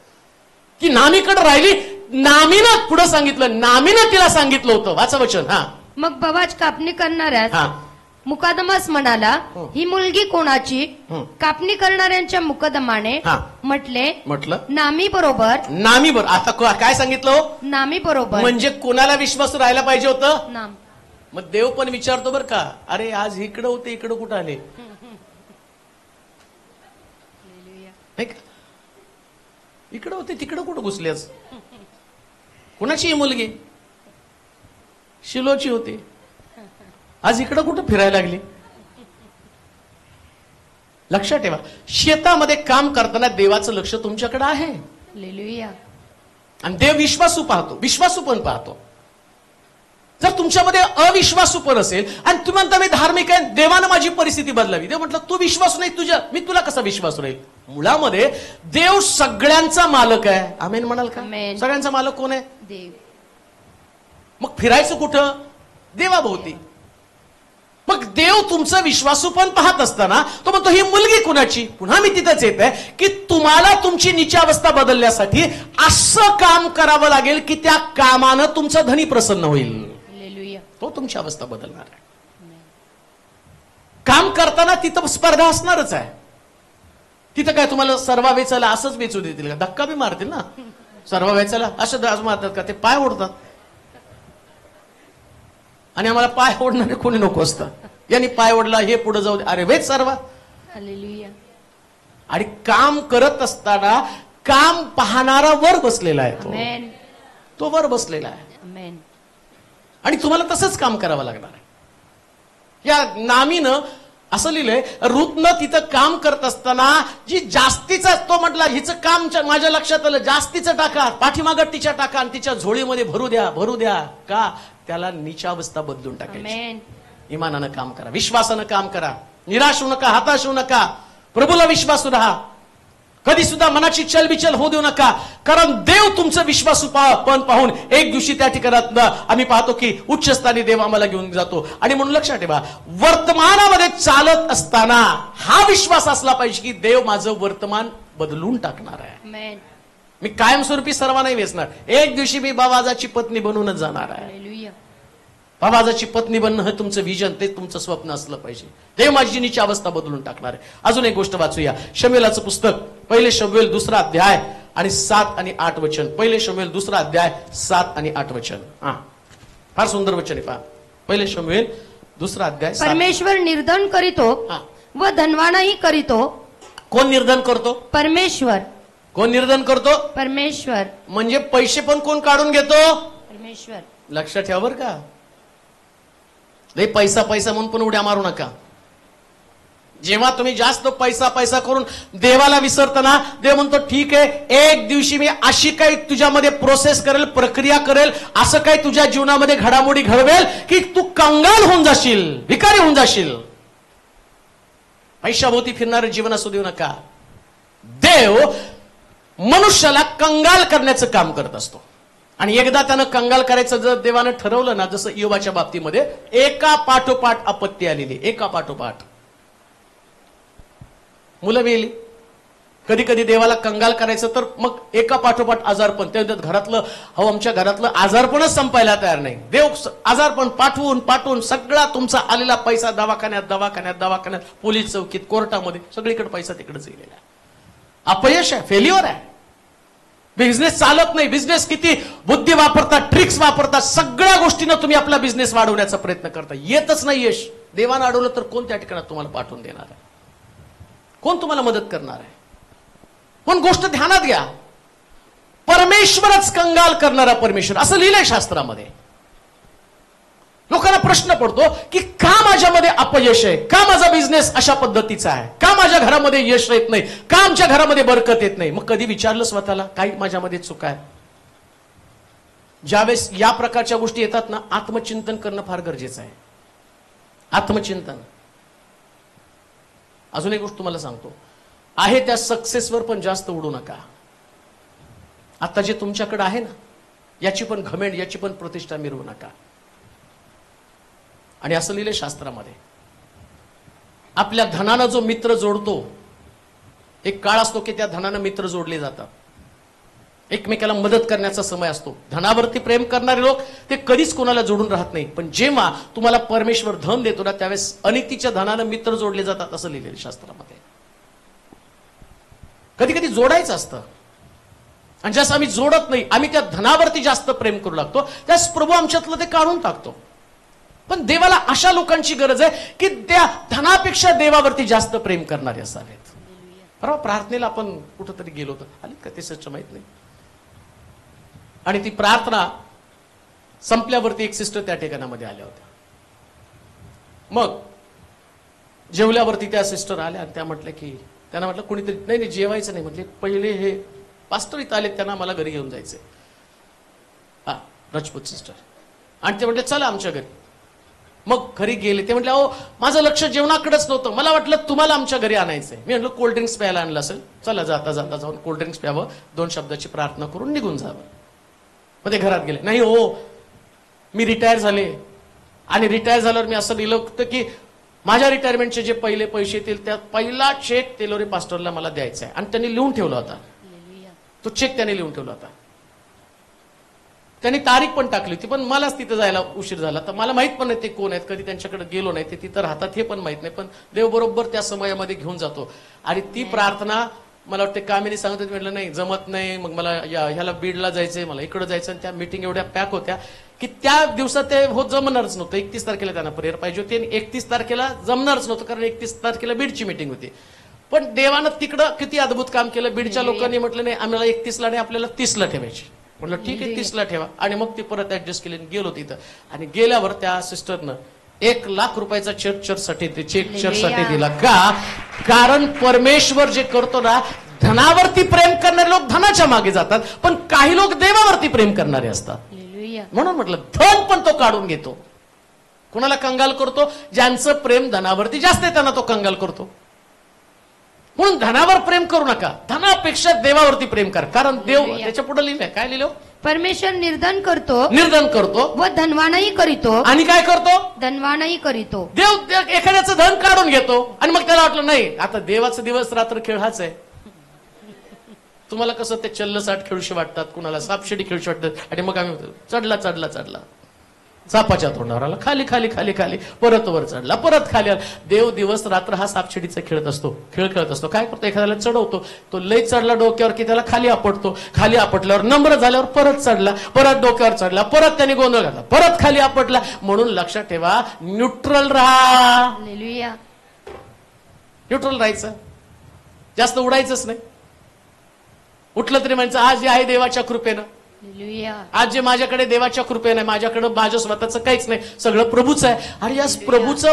ती नामीकडे राहिली. नामीनं पुढे सांगितलं, नामीनं तिला सांगितलं होतं, वाचा वचन. हा, मग बवाच कापणी करणाऱ्यास हा, मुकादमास म्हणाला, ही मुलगी कोणाची? कापणी करणाऱ्यांच्या मुकदमाने हा. म्हटलं नामी बरोबर. नामी बरोबर. आता काय सांगितलं हो? नामी बरोबर. म्हणजे कोणाला विश्वास राहायला पाहिजे होतं? नाम. मग देव पण विचारतो बरं का, अरे आज इकडं होते, इकडं कुठं आले? नाही का? इकडं होते, तिकडं कुठं घुसल्याच? कुणाची ही मुलगी? शिलोची होती, आज इकडं कुठं फिरायला लागली? लक्षात ठेवा, शेतामध्ये काम करताना देवाचं लक्ष तुमच्याकडे आहे. हालेलुया. आणि देव विश्वासू पाहतो, विश्वासू पण पाहतो. जर तुमच्यामध्ये अविश्वासू पण असेल आणि तुम्ही म्हणता मी धार्मिक आहे, देवानं माझी परिस्थिती बदलावी, देव म्हटलं तू विश्वास नाही तुझ्या, मी तुला कसा विश्वास राहील? मुळामध्ये देव सगळ्यांचा मालक आहे. आमेन म्हणाल का? आमेन. सगळ्यांचा मालक कोण आहे? देव. मग फिरायचं कुठं? देवाभोवती. मग देव तुमचं विश्वासू पण पाहत असताना तो म्हणतो ही मुलगी कुणाची? पुन्हा मी तिथंच येत आहे की तुम्हाला तुमची नीचावस्था बदलण्यासाठी असं काम करावं लागेल की त्या कामानं तुमचा धनी प्रसन्न होईल. हालेलुया. तो तुमची अवस्था बदलणार आहे. काम करताना तिथं स्पर्धा असणारच आहे. तिथं काय तुम्हाला सर्वा वेचायला असंच वेचू देतील का? धक्का बी मारतील ना. सर्वा वेचायला असं दाज मारतात का? ते पाय ओढतात. आणि आम्हाला पाय ओढणारे कोणी नको असतं. यांनी पाय ओढला, हे पुढे जाऊ दे, अरे वेच सर्वा. हालेलुया. आणि काम करत असताना काम पाहणारा वर बसलेला आहे. आमेन. तो वर बसलेला आहे आमेन. आणि तुम्हाला तसंच काम करावं लागणार आहे. या नामीनं असं लिहिलंय, रूतनं तिथं काम करत असताना जी जास्तीचा, तो म्हटला हिचं काम माझ्या लक्षात आलं, जास्तीचं टाका, पाठीमागं तिच्या टाका आणि तिच्या झोळीमध्ये भरू द्या, भरू द्या. का? त्याला नीचावस्था बदलून टाकायची. आमेन. इमानानं काम करा, विश्वासानं काम करा, निराश होऊ नका, हताश होऊ नका, प्रभूला विश्वासू राहा, कधी सुद्धा मनाची चलबिचल होऊ देऊ नका. कारण देव तुमचं विश्वासू पण पाहून एक दिवशी त्या ठिकाणात आम्ही पाहतो की उच्चस्थानी देव आम्हाला घेऊन जातो. आणि म्हणून लक्षात ठेवा, वर्तमानामध्ये चालत असताना हा विश्वास असला पाहिजे की देव माझं वर्तमान बदलून टाकणार आहे. आमेन. मी कायमस्वरूपी सर्व नाही वेचणार. एक दिवशी मी बाबाजाची पत्नी बनूनच जाणार आहे. हालेलुया. बाबाजाची पत्नी बनणं हे तुमचं विजन, ते तुमचं स्वप्न असलं पाहिजे. देव माझी नीची अवस्था बदलून टाकणार आहे. अजून एक गोष्ट वाचूया, शमूएलाचं पुस्तक, पहिले शमूएल 2 अध्याय आणि 7 आणि 8 वचन. पहिले शमूएल 2 अध्याय 7 आणि 8 वचन. हा, फार सुंदर वचन आहे. पहा, पहिले शमूएल 2 अध्याय 7. परमेश्वर निर्धन करीतो हा. व धनवानही करीतो. कोण निर्धन करतो? परमेश्वर. कोण निर्धन करतो? परमेश्वर. म्हणजे पैसे पण कोण काढून घेतो? परमेश्वर. लक्षात ठेवा बरं का. लय पैसा पैसा म्हणून पण उड्या मारू नका. जेव्हा तुम्ही जास्त पैसा पैसा करून देवाला विसरताना, देव म्हणतो ठीक आहे, एक दिवशी मी अशी काही तुझ्यामध्ये प्रोसेस करेल, प्रक्रिया करेल, असं काही तुझ्या जीवनामध्ये घडामोडी घडवेल की तू कंगाल होऊन जाशील, भिकारी होऊन जाशील. पैशाभोवती फिरणारं जीवन असू देऊ नका. देव मनुष्याला कंगाल करण्याचं काम करत असतो. आणि एकदा त्यानं कंगाल करायचं जर देवानं ठरवलं ना, जसं योबाच्या बाबतीमध्ये एका पाठोपाठ आपत्ती आलेली, एका पाठोपाठ मुलं मेली. कधी कधी देवाला कंगाल करायचं तर मग एका पाठोपाठ आजारपण. त्या घरातलं, हो आमच्या घरातलं आजारपणच संपायला तयार नाही. देव आजारपण पाठवून पाठवून सगळा तुमचा आलेला पैसा दवाखान्यात दवाखान्यात दवाखान्यात, पोलीस चौकीत, कोर्टामध्ये, सगळीकडे पैसा तिकडेच गेलेला आहे. अपयश आहे, फेल्युअर आहे. बिझनेस चालत नाही. बिझनेस किती बुद्धी वापरता, ट्रिक्स वापरता, सगळ्या गोष्टीनं तुम्ही आपला बिझनेस वाढवण्याचा प्रयत्न करता, येतच नाही यश. देवानं अडवलं तर कोण त्या ठिकाणात तुम्हाला पाठवून देणार आहे? कोण तुम्हाला मदत करणार आहे? पण गोष्ट ध्यानात घ्या, परमेश्वरच कंगाल करणारा परमेश्वर, असं लिहिलंय शास्त्रामध्ये. लोकांना प्रश्न पडतो की का माझ्यामध्ये अपयश आहे, का माझा बिझनेस अशा पद्धतीचा आहे, का माझ्या घरामध्ये यश येत नाही, का आमच्या घरामध्ये बरकत येत नाही. मग कधी विचारलं स्वतःला काही माझ्यामध्ये चूक आहे? ज्यावेळेस या प्रकारच्या गोष्टी येतात ना, आत्मचिंतन करणं फार गरजेचं आहे. आत्मचिंतन. अजून एक गोष्ट तुम्हाला सांगतो, आहे त्या सक्सेसवर पण जास्त उडू नका. आता जे तुमच्याकडे आहे ना, याची पण घमेंड, याची पण प्रतिष्ठा मिरवू नका. आणि असं लिहिलंय शास्त्रामध्ये, आपल्या धनानं जो मित्र जोडतो, एक काळ असतो की त्या धनानं मित्र जोडले जातात. एकमेकाला मदत करण्याचा समय असतो. धनावरती प्रेम करणारे लोक ते कधीच कोणाला जोडून राहत नाही. पण जेव्हा तुम्हाला परमेश्वर धन देतो ना, त्यावेळेस अनितीच्या धनानं मित्र जोडले जातात असं लिहिलेलं शास्त्रामध्ये. कधी कधी जोडायचं असतं, आणि जसं आम्ही जोडत नाही, आम्ही त्या धनावरती जास्त प्रेम करू लागतो, त्यास प्रभू आमच्यातलं ते काढून टाकतो. पण देवाला अशा लोकांची गरज आहे की त्या धनापेक्षा देवावरती जास्त प्रेम करणारे असावेत. परवा प्रार्थनेला आपण कुठंतरी गेलो होतो, आले का ते सच्च माहित नाही. आणि ती प्रार्थना संपल्यावरती एक सिस्टर त्या ठिकाणामध्ये आल्या होत्या. मग जेवल्यावरती त्या सिस्टर आल्या आणि त्या म्हटल्या की, त्यांना म्हटलं कोणीतरी, नाही जेवायचं नाही म्हटले, पहिले हे पास्टर इथं आले, त्यांना मला घरी घेऊन जायचंय. हा, राजपूत सिस्टर. आणि ते म्हटले चला आमच्या घरी. मग घरी गेले. ते म्हटले अहो माझं लक्ष जेवणाकडेच नव्हतं, मला वाटलं तुम्हाला आमच्या घरी आणायचंय. मी म्हटलं कोल्ड्रिंक्स प्यायला आणलं असेल, चला जाता जाता जाऊन कोल्ड्रिंक्स प्यावं, 2 शब्दाची प्रार्थना करून निघून जावं. मग ते घरात गेले. नाही हो, मी रिटायर झाले, आणि रिटायर झाल्यावर मी असं लिहिलं होतं की माझ्या रिटायरमेंटचे जे पहिले पैसे येतील त्यात पहिला चेक तेलोरे पास्टरला मला द्यायचा आहे. आणि त्यांनी लिहून ठेवला होता तो चेक, त्याने लिहून ठेवला होता. त्यांनी तारीख पण टाकली होती, पण मलाच तिथं जायला उशीर झाला. तर मला माहित पण नाही ते कोण आहेत, कधी त्यांच्याकडे गेलो नाही, ते तिथं राहतात हे पण माहित नाही. पण देव बरोबर त्या समयामध्ये घेऊन जातो. आणि ती प्रार्थना मला वाटते कामिनी सांगत होती, म्हटलं नाही जमत नाही, मग मला ह्याला बीडला जायचंय, मला इकडे जायचं. आणि त्या मीटिंग एवढ्या पॅक होत्या की त्या दिवसात ते जमणारच नव्हतं. 31 तारखेला त्यांना प्रेयर पाहिजे होती, आणि 31 तारखेला जमणारच नव्हतं, कारण 31 तारखेला बीडची मीटिंग होती. पण देवानं तिकडं किती अद्भुत काम केलं. बीडच्या लोकांनी म्हटलं नाही आम्हाला 31ला नाही, आपल्याला 30ला ठेवायची. म्हटलं ठीक आहे 30ला ठेवा. आणि मग ती परत ऍडजस्ट केली, गेलो तिथं. आणि गेल्यावर त्या सिस्टरनं 1 लाख रुपयाचा चर्चसाठी दिला. का? कारण परमेश्वर जे करतो ना, धनावरती प्रेम करणारे लोक धनाच्या मागे जातात, पण काही लोक देवावरती प्रेम करणारे असतात. म्हणून म्हटलं धन पण तो काढून घेतो. कुणाला कंगाल करतो? ज्यांचं प्रेम धनावरती जास्त आहे त्यांना तो कंगाल करतो. म्हणून धनावर प्रेम करू नका, धनापेक्षा देवावरती प्रेम करा. कारण देव त्याच्या पुढे लिहिलंय, काय लिहिलं? परमेश्वर निर्धन करतो व धनवानही करीतो. आणि काय करतो? धनवानही करीतो. देव एखाद्याचं धन काढून घेतो, आणि मग त्याला वाटलं नाही आता देवाचा दिवस रात्र खेळ हाच आहे. तुम्हाला कसं ते चल्लसाट खेळूशी वाटतात, कुणाला सापशिडी खेळूशी वाटतात, आणि मग आम्ही चढला सापाच्या तोंडावर आला, खाली खाली खाली खाली, परत वर चढला, परत खाली आला. देव दिवस रात्र हा सापशिडीचा खेळ खेळत असतो. काय करतो? एखाद्याला चढवतो, तो लय चढला डोक्यावर की त्याला खाली आपटतो, खाली आपटल्यावर नम्र झाल्यावर परत चढला, परत डोक्यावर चढला, परत त्याने गोंधळ घातला, परत खाली आपटला. म्हणून लक्षात ठेवा, न्यूट्रल राहा. न्यूट्रल राहायचं, जास्त उडायचंच नाही. उठलं तरी म्हणायचं आज जे आहे देवाच्या कृपेनं, आज जे माझ्याकडे देवाच्या कृपेनं आहे, माझ्याकडे माझ्या स्वतःचं काहीच नाही, सगळं प्रभूच आहे. आणि या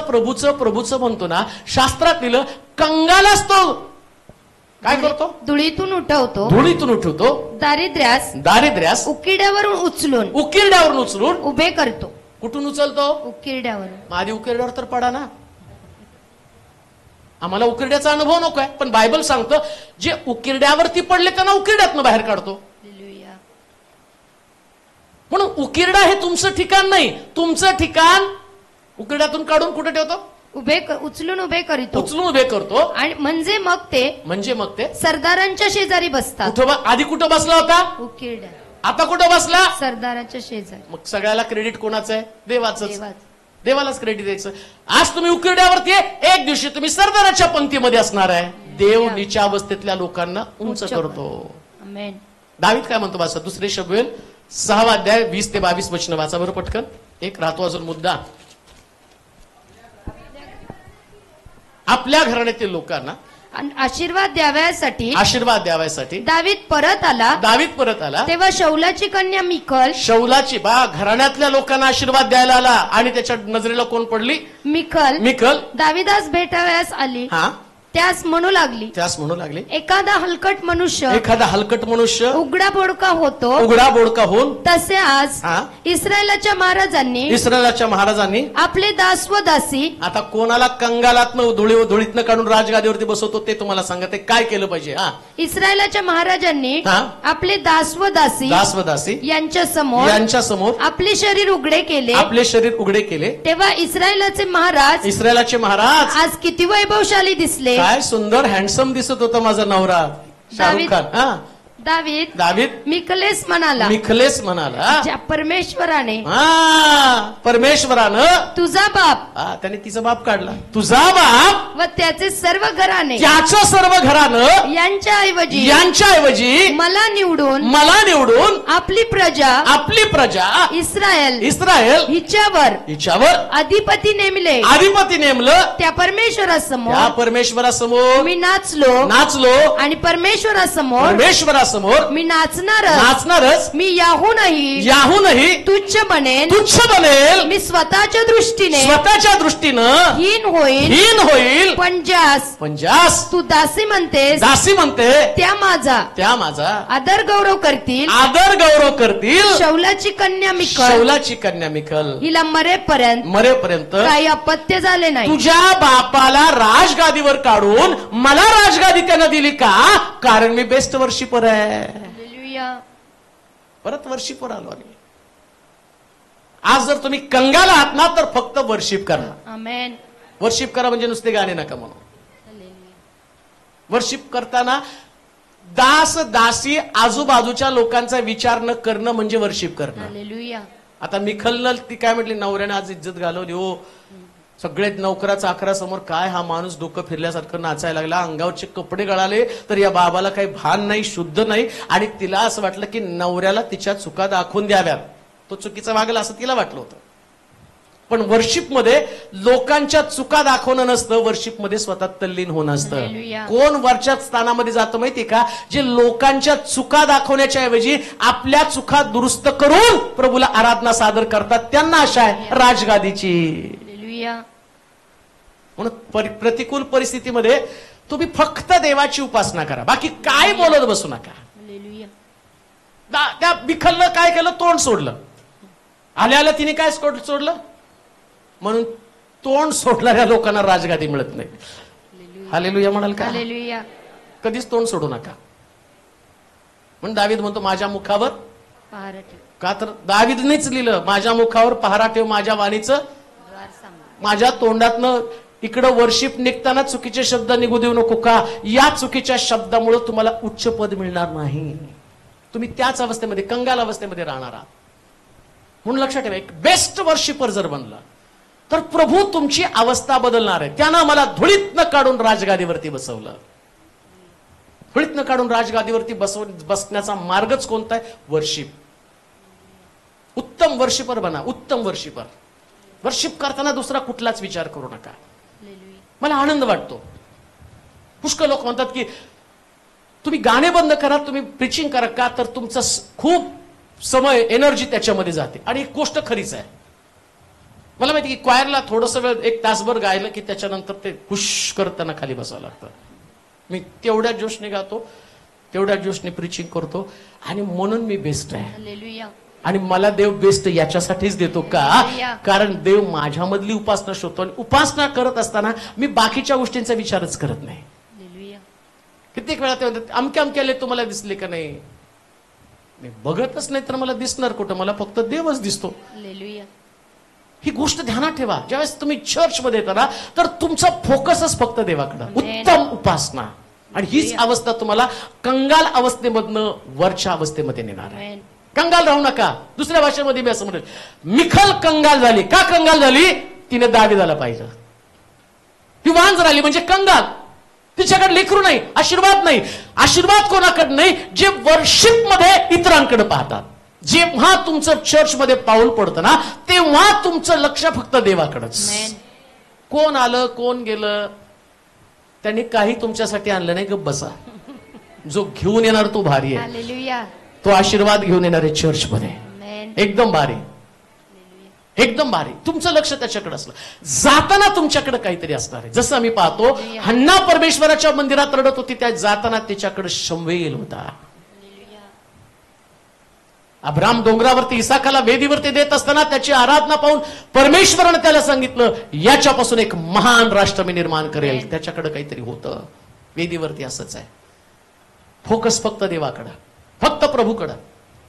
प्रभूचं म्हणतो ना, शास्त्रात लिहिलं कंगालाच तो काय करतो? धुळीतून उठवतो. दारिद्र्यास उकिरड्यावरून उचलून उभे करतो. कुठून उचलतो? उकिरड्यावरून. आधी उकिरड्यावर तर पडा ना. आम्हाला उकिरड्याचा अनुभव नको आहे, पण बायबल सांगतं जे उकिरड्यावरती पडले त्यांना उकिरड्यातनं बाहेर काढतो. म्हणून उकिरडा हे तुमचं ठिकाण नाही, तुमचं ठिकाण उकिरड्यातून काढून कुठे ठेवतो? उचलून उभे करतो. आणि म्हणजे मग ते सरदारांच्या शेजारी बसतात. आधी कुठं बसला होता? उकिरड्या. आता कुठं बसला? सरदारांच्या शेजारी. मग सगळ्याला क्रेडिट कोणाचं आहे? देवाचंच. देवालाच क्रेडिट द्यायचं. आज तुम्ही उकिरड्यावरती आहे, एक दिवशी तुम्ही सरदाराच्या पंक्तीमध्ये असणार आहे. देव नीच्या अवस्थेतल्या लोकांना उंच करतो. दावीद काय म्हणतो? वाचा 2 शमूएल 6 अध्याय 20 ते 22 वचन वाचा बरं पटकन. एक राहतो अजून मुद्दा. आपल्या घराण्यातील लोकांना आशीर्वाद द्याव्यासाठी दावीद परत आला. तेव्हा शौलाची कन्या शौलाची घराण्यातल्या लोकांना आशीर्वाद द्यायला आला, आणि त्याच्या नजरेला कोण पडली? मिकल दाविदास भेटाव्यास आली. त्यास म्हणू लागली एखादा हलकट मनुष्य उघडा बोडका होऊन तसे आज इस्रायलाच्या महाराजांनी आपले दास व दासी. आता कोणाला कंगालातनं धुळीतनं काढून राजगादीवरती बसवतो ते तुम्हाला सांगते काय केलं पाहिजे. इस्रायलाच्या महाराजांनी आपले दास व दासी यांच्या समोर आपले शरीर उघडे केले. तेव्हा इस्रायलाचे महाराज आज किती वैभवशाली दिसले. काय सुंदर हँडसम दिसत होता माझा नवरा शाहरुख खान. दावीद मिकलेस म्हणाला ज्या परमेश्वराने परमेश्वरानं तुझा बाप त्याने तिचा बाप काढला, तुझा बाप व त्याचे सर्व घराणे त्याचं सर्व घरानं यांच्याऐवजी मला निवडून आपली प्रजा इस्रायल हिच्यावर अधिपती नेमलं त्या परमेश्वरासमोर मी नाचलो आणि परमेश्वरासमोर मी नाचणारच मी याहूनही तुच्छ बनेल मी स्वतःच्या दृष्टीनं हीन होईल पण ज्यास तू दासी म्हणते त्या माझा आदर गौरव करतील शौलाची कन्या मिखल हिला मरेपर्यंत काही अपत्य झाले नाही. तुझ्या बापाला राजगादीवर काढून मला राजगादी त्यानं दिली का? कारण मी बेस्ट वर्शिपर आहे. परत वर्शिपर आलो आम्ही. आज जर तुम्ही कंगाल आहात ना तर फक्त वर्शिप करा. आमेन. वर्शिप करा म्हणजे नुसते गाणे नका म्हणू. वर्शिप करताना दासी आजूबाजूच्या लोकांचा विचार न करणं म्हणजे वर्शिप करणं. आता मिखलनं ती काय म्हटली, नवऱ्याने आज इज्जत घालवली हो, सगळे नोकरा चाकरा समोर काय हा माणूस डोकं फिरल्यासारखं नाचायला लागला, अंगावरचे कपडे गळाले, तर या बाबाला काही भान नाही, शुद्ध नाही. आणि तिला असं वाटलं की नवऱ्याला तिच्या चुका दाखवून द्याव्यात, तो चुकीचा वागला असं तिला वाटलं होतं. पण वर्शिपमध्ये लोकांच्या चुका दाखवणं नसतं, वर्शिपमध्ये स्वतः तल्लीन होणं असतं. कोण वरच्या स्थानामध्ये जातं माहितीये का? जे लोकांच्या चुका दाखवण्याच्या ऐवजी आपल्या चुका दुरुस्त करून प्रभूला आराधना सादर करतात, त्यांना आशा आहे राजगादीची. म्हणून प्रतिकूल परिस्थितीमध्ये तुम्ही फक्त देवाची उपासना करा, बाकी काय बोलत बसू नका. त्या बिखलनं काय केलं? तोंड सोडलं. आल्या तिने काय सोडलं? म्हणून तोंड सोडणाऱ्या लोकांना राजगादी मिळत नाही. हालेलुया म्हणाल का? कधीच तोंड सोडू नका. म्हणून दावीद म्हणतो माझ्या मुखावर पहारा ठेव. का तर दावीदनेच लिहिलं, माझ्या मुखावर पहारा ठेव, माझ्या वाणीचं, माझ्या तोंडातनं इकडं वर्शिप निघताना चुकीचे शब्द निघू देऊ नको. का? या चुकीच्या शब्दामुळे तुम्हाला उच्च पद मिळणार नाही. तुम्ही त्याच अवस्थेमध्ये, कंगाल अवस्थेमध्ये राहणार आहात. म्हणून लक्षात ठेवा, एक बेस्ट वर्शिपर जर बनला तर प्रभू तुमची अवस्था बदलणार आहे. त्यानं मला धुळीतनं काढून राजगादीवरती बसवलं. धुळीतनं काढून राजगादीवरती बसण्याचा मार्गच कोणता आहे? वर्शिप. उत्तम वर्शिपर बना, उत्तम वर्शिपर. वर्शिप करताना दुसरा कुठलाच विचार करू नका. मला आनंद वाटतो. पुष्कळ लोक म्हणतात की तुम्ही गाणे बंद करा, तुम्ही प्रीचिंग करा. का तर तुमचा खूप समय, एनर्जी त्याच्यामध्ये जाते. आणि एक गोष्ट खरीच आहे, मला माहिती की क्वायरला थोडस वेळ, एक तासभर गायलं की त्याच्यानंतर ते हुश करताना खाली बसावं लागतं. मी तेवढ्या जोशने गातो, तेवढ्या जोशने प्रीचिंग करतो, आणि म्हणून मी बेस्ट आहे. आणि मला देव बेस्ट याच्यासाठीच देतो का? कारण देव माझ्यामधली उपासना शोधतो. आणि उपासना करत असताना मी बाकीच्या गोष्टींचा विचारच करत नाही. कित्येक वेळा ते म्हणतात अमक्याले तुम्हाला दिसले का नाही? मी बघतच नाही तर मला दिसणार कुठं? मला फक्त देवच दिसतो. ही गोष्ट ध्यानात ठेवा. ज्यावेळेस तुम्ही चर्चमध्ये येता ना तर तुमचा फोकसच फक्त देवाकडं, उत्तम उपासना. आणि हीच अवस्था तुम्हाला कंगाल अवस्थेमधनं वरच्या अवस्थेमध्ये नेणार आहे. कंगाल राहू नका. दुसऱ्या भाषेमध्ये मी असं म्हणेल, मिखल कंगाल झाली. का कंगाल झाली? तिने दावीदाला पाहिजे. ती वांज राहिली म्हणजे कंगाल. तिच्याकडे लेकरू नाही, आशीर्वाद नाही. आशीर्वाद कोणाकडे नाही? जे वर्शिप मध्ये इतरांकडे पाहतात. जेव्हा तुमचं चर्चमध्ये पाऊल पडतं ना तेव्हा तुमचं लक्ष फक्त देवाकडेच. कोण आलं कोण गेलं त्यांनी काही तुमच्यासाठी आणलं नाही. गप्प बसा. जो घेऊन येणार तो भारी आहे. तो आशीर्वाद घेऊन येणार आहे चर्चमध्ये. एकदम भारी, एकदम भारी. तुमचं लक्ष त्याच्याकडे असलं. जाताना तुमच्याकडे काहीतरी असणार आहे. जसं आम्ही पाहतो हन्ना परमेश्वराच्या मंदिरात रडत होती, त्या जाताना त्याच्याकडे शमूएल होता. अब्राम डोंगरावरती इसाकाला वेदीवरती देत असताना त्याची आराधना पाहून परमेश्वराने त्याला सांगितलं याच्यापासून एक महान राष्ट्र मी निर्माण करेल. त्याच्याकडे काहीतरी होतं. वेदीवरती असंच आहे. फोकस फक्त देवाकडं, फक्त प्रभूकडं.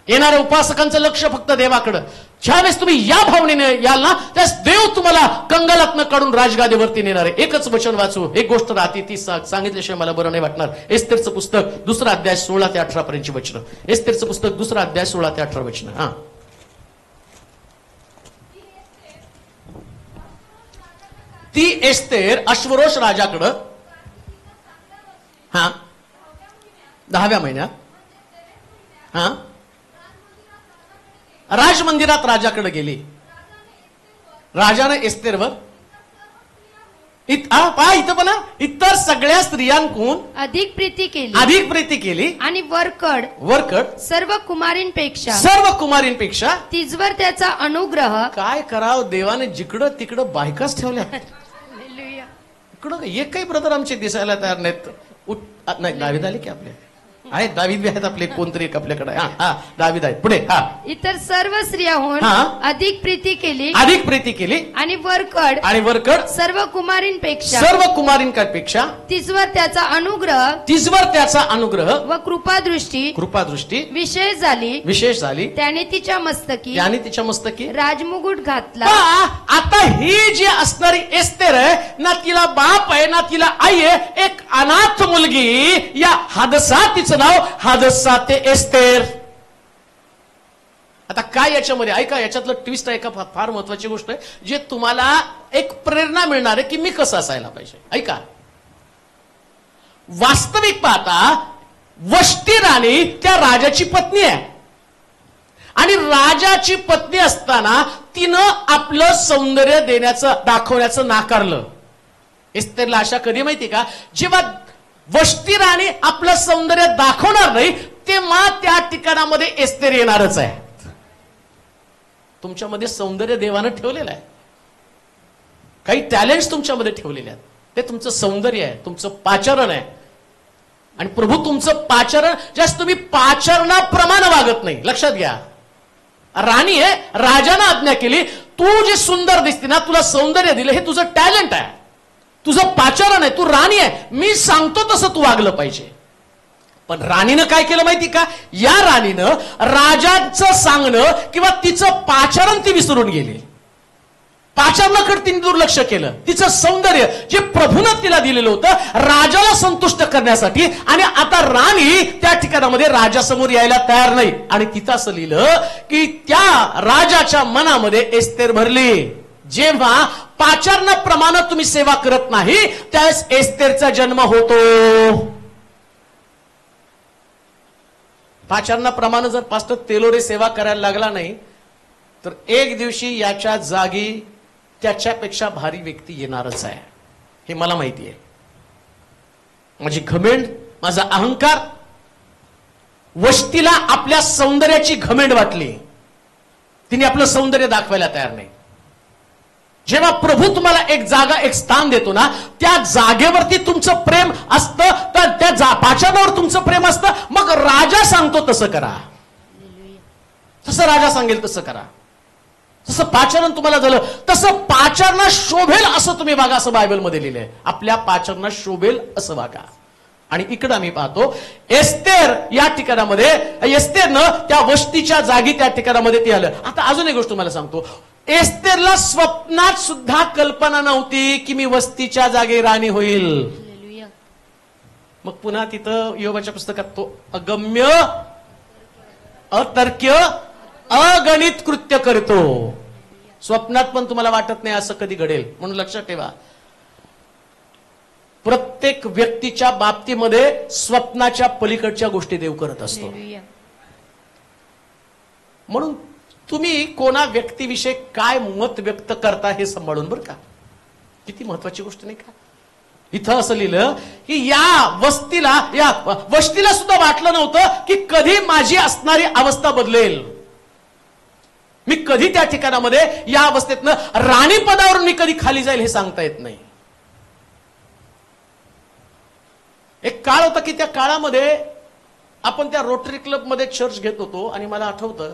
येणाऱ्या उपासकांचं लक्ष फक्त देवाकडं. ज्यावेळेस तुम्ही या भावनेने याल ना, त्यास देव तुम्हाला कंगालातनं काढून राजगादीवरती नेणार आहे. एकच वचन वाचू, एक गोष्ट राहते, ती सांगितल्याशिवाय मला बरं नाही वाटणार. एस्तेरचं पुस्तक 2 अध्याय 16 ते 18 पर्यंतची वचनं. एस्तेरचं पुस्तक 2 अध्याय 16 ते 18 वचनं. हा, ती एस्तेर अश्वरोष राजाकडं 10व्या महिन्यात राजमंदिरात राजाकडे गेली. राजाने एस्तेरवर इथं पण इतर सगळ्या स्त्रियांकून अधिक प्रीती केली आणि वरकड सर्व कुमारींपेक्षा तिजवर त्याचा अनुग्रह. काय करावं, देवाने जिकडं तिकडं बायकाच ठेवल्या. इकडं एकही ब्रदर आमचे दिसायला तयार नाहीत. नाही, दावीद आले की आपले आहेत, दावीद बी आहेत आपले, कोणतरी एक आपल्याकडे. दावीद आहेत. पुढे इतर सर्व स्त्रियाहून अधिक प्रीती केली आणि वरकड सर्व कुमारींपेक्षा तिजवर त्याचा अनुग्रह व कृपादृष्टी विशेष झाली. त्याने तिच्या मस्तकी राजमुकुट घातला. आता ही जी असणारी एस्तेर आहे ना, तिला बाप आहे ना तिला आई आहे, एक अनाथ मुलगी. या हादसा, तिचं नाव हादसा ते एस्तेर. आता काय याच्यामध्ये ऐका, याच्यातलं ट्विस्ट आहे का, फार महत्वाची गोष्ट आहे, जे तुम्हाला एक प्रेरणा मिळणार आहे की मी कसं असायला पाहिजे. ऐका, वास्तविक पाहता वष्टी राणी त्या राजाची पत्नी आहे आणि राजाची पत्नी असताना तिनं आपलं सौंदर्य दाखवण्याचं नाकारलं. एस्तेरला अशा कधी माहिती का, जेव्हा वष्टी राणी आपलं सौंदर्य दाखवणार नाही तेव्हा त्या ठिकाणामध्ये एस्तेर येणारच आहे. तुमच्यामध्ये सौंदर्य देवानं ठेवलेलं आहे, काही टॅलेंट्स तुमच्यामध्ये ठेवलेले आहेत, ते तुमचं सौंदर्य आहे, तुमचं पाचारण आहे. आणि प्रभू तुमचं पाचारण, जास्त तुम्ही पाचारणाप्रमाणे वागत नाही. लक्षात घ्या, राणी आहे, राजानं आज्ञा केली, तू जे सुंदर दिसते ना, तुला सौंदर्य दिलं, हे तुझं टॅलेंट आहे, तुझं पाचारण आहे, तू राणी आहे, मी सांगतो तसं तू वागलं पाहिजे. पण राणीनं काय केलं माहिती का, या राणीनं राजाचं सांगणं किंवा तिचं पाचारण ती विसरून गेली. पाचारणाकडे तिने दुर्लक्ष केलं. तिचं सौंदर्य जे प्रभूनं तिला दिलेलं होतं राजाला संतुष्ट करण्यासाठी, आणि आता राणी त्या ठिकाणामध्ये राजासमोर यायला तयार नाही. आणि तिथं असं लिहिलं की त्या राजाच्या मनामध्ये एस्तेर भरली. जेव्हा पाचारणाप्रमाणे तुम्ही सेवा करत नाही त्यावेळेस एस्तेरचा जन्म होतो. पाचारणाप्रमाणे जर पास्टर तेलोरे सेवा करायला लागला नाही तर एक दिवशी याच्या जागी त्याच्यापेक्षा भारी व्यक्ती येणारच आहे, हे मला माहिती आहे. माझी घमेंड, माझा अहंकार, वष्टीला आपल्या सौंदर्याची घमेंड वाटली, तिने आपलं सौंदर्य दाखवायला तयार नाही. जेव्हा प्रभू तुम्हाला एक जागा, एक स्थान देतो ना, त्या जागेवरती तुमचं प्रेम असतं, तर त्या पाचारणावर तुमचं प्रेम असतं. मग राजा सांगतो तसं करा, तसं राजा सांगेल तसं करा. जसं पाचारण तुम्हाला झालं तसं पाचारणा शोभेल असं तुम्ही वागा, असं बायबलमध्ये लिहिलंय. आपल्या पाचारणा शोभेल असं वागा. आणि इकडं आम्ही पाहतो एस्तेर या ठिकाणामध्ये, एस्तेरनं त्या वष्टीच्या जागी त्या ठिकाणामध्ये ते आलं. आता अजून एक गोष्ट तुम्हाला सांगतो, एस्तेरला स्वप्नात सुद्धा कल्पना नव्हती की मी वस्तीच्या जागी राणी होईल. मग पुन्हा तिथं योबाच्या पुस्तकात तो अगम्य, अतर्क्य, अगणित कृत्य करतो. स्वप्नात पण तुम्हाला वाटत नाही असं कधी घडेल. म्हणून लक्षात ठेवा, प्रत्येक व्यक्तीच्या बाबतीमध्ये स्वप्नाच्या पलीकडच्या गोष्टी देव करत असतो. म्हणून तुम्ही कोणा व्यक्तीविषयी काय मत व्यक्त करता हे सांभाळून, बरं का, किती महत्वाची गोष्ट नाही का. इथं असं लिहिलं की या वस्तीला सुद्धा वाटलं नव्हतं की कधी माझी असणारी अवस्था बदलेल, मी कधी त्या ठिकाणामध्ये या अवस्थेतनं राणी पदावरून मी कधी खाली जाईल हे सांगता येत नाही. एक काळ होता की त्या काळामध्ये आपण त्या रोटरी क्लब मध्ये चर्च घेत होतो आणि मला आठवतं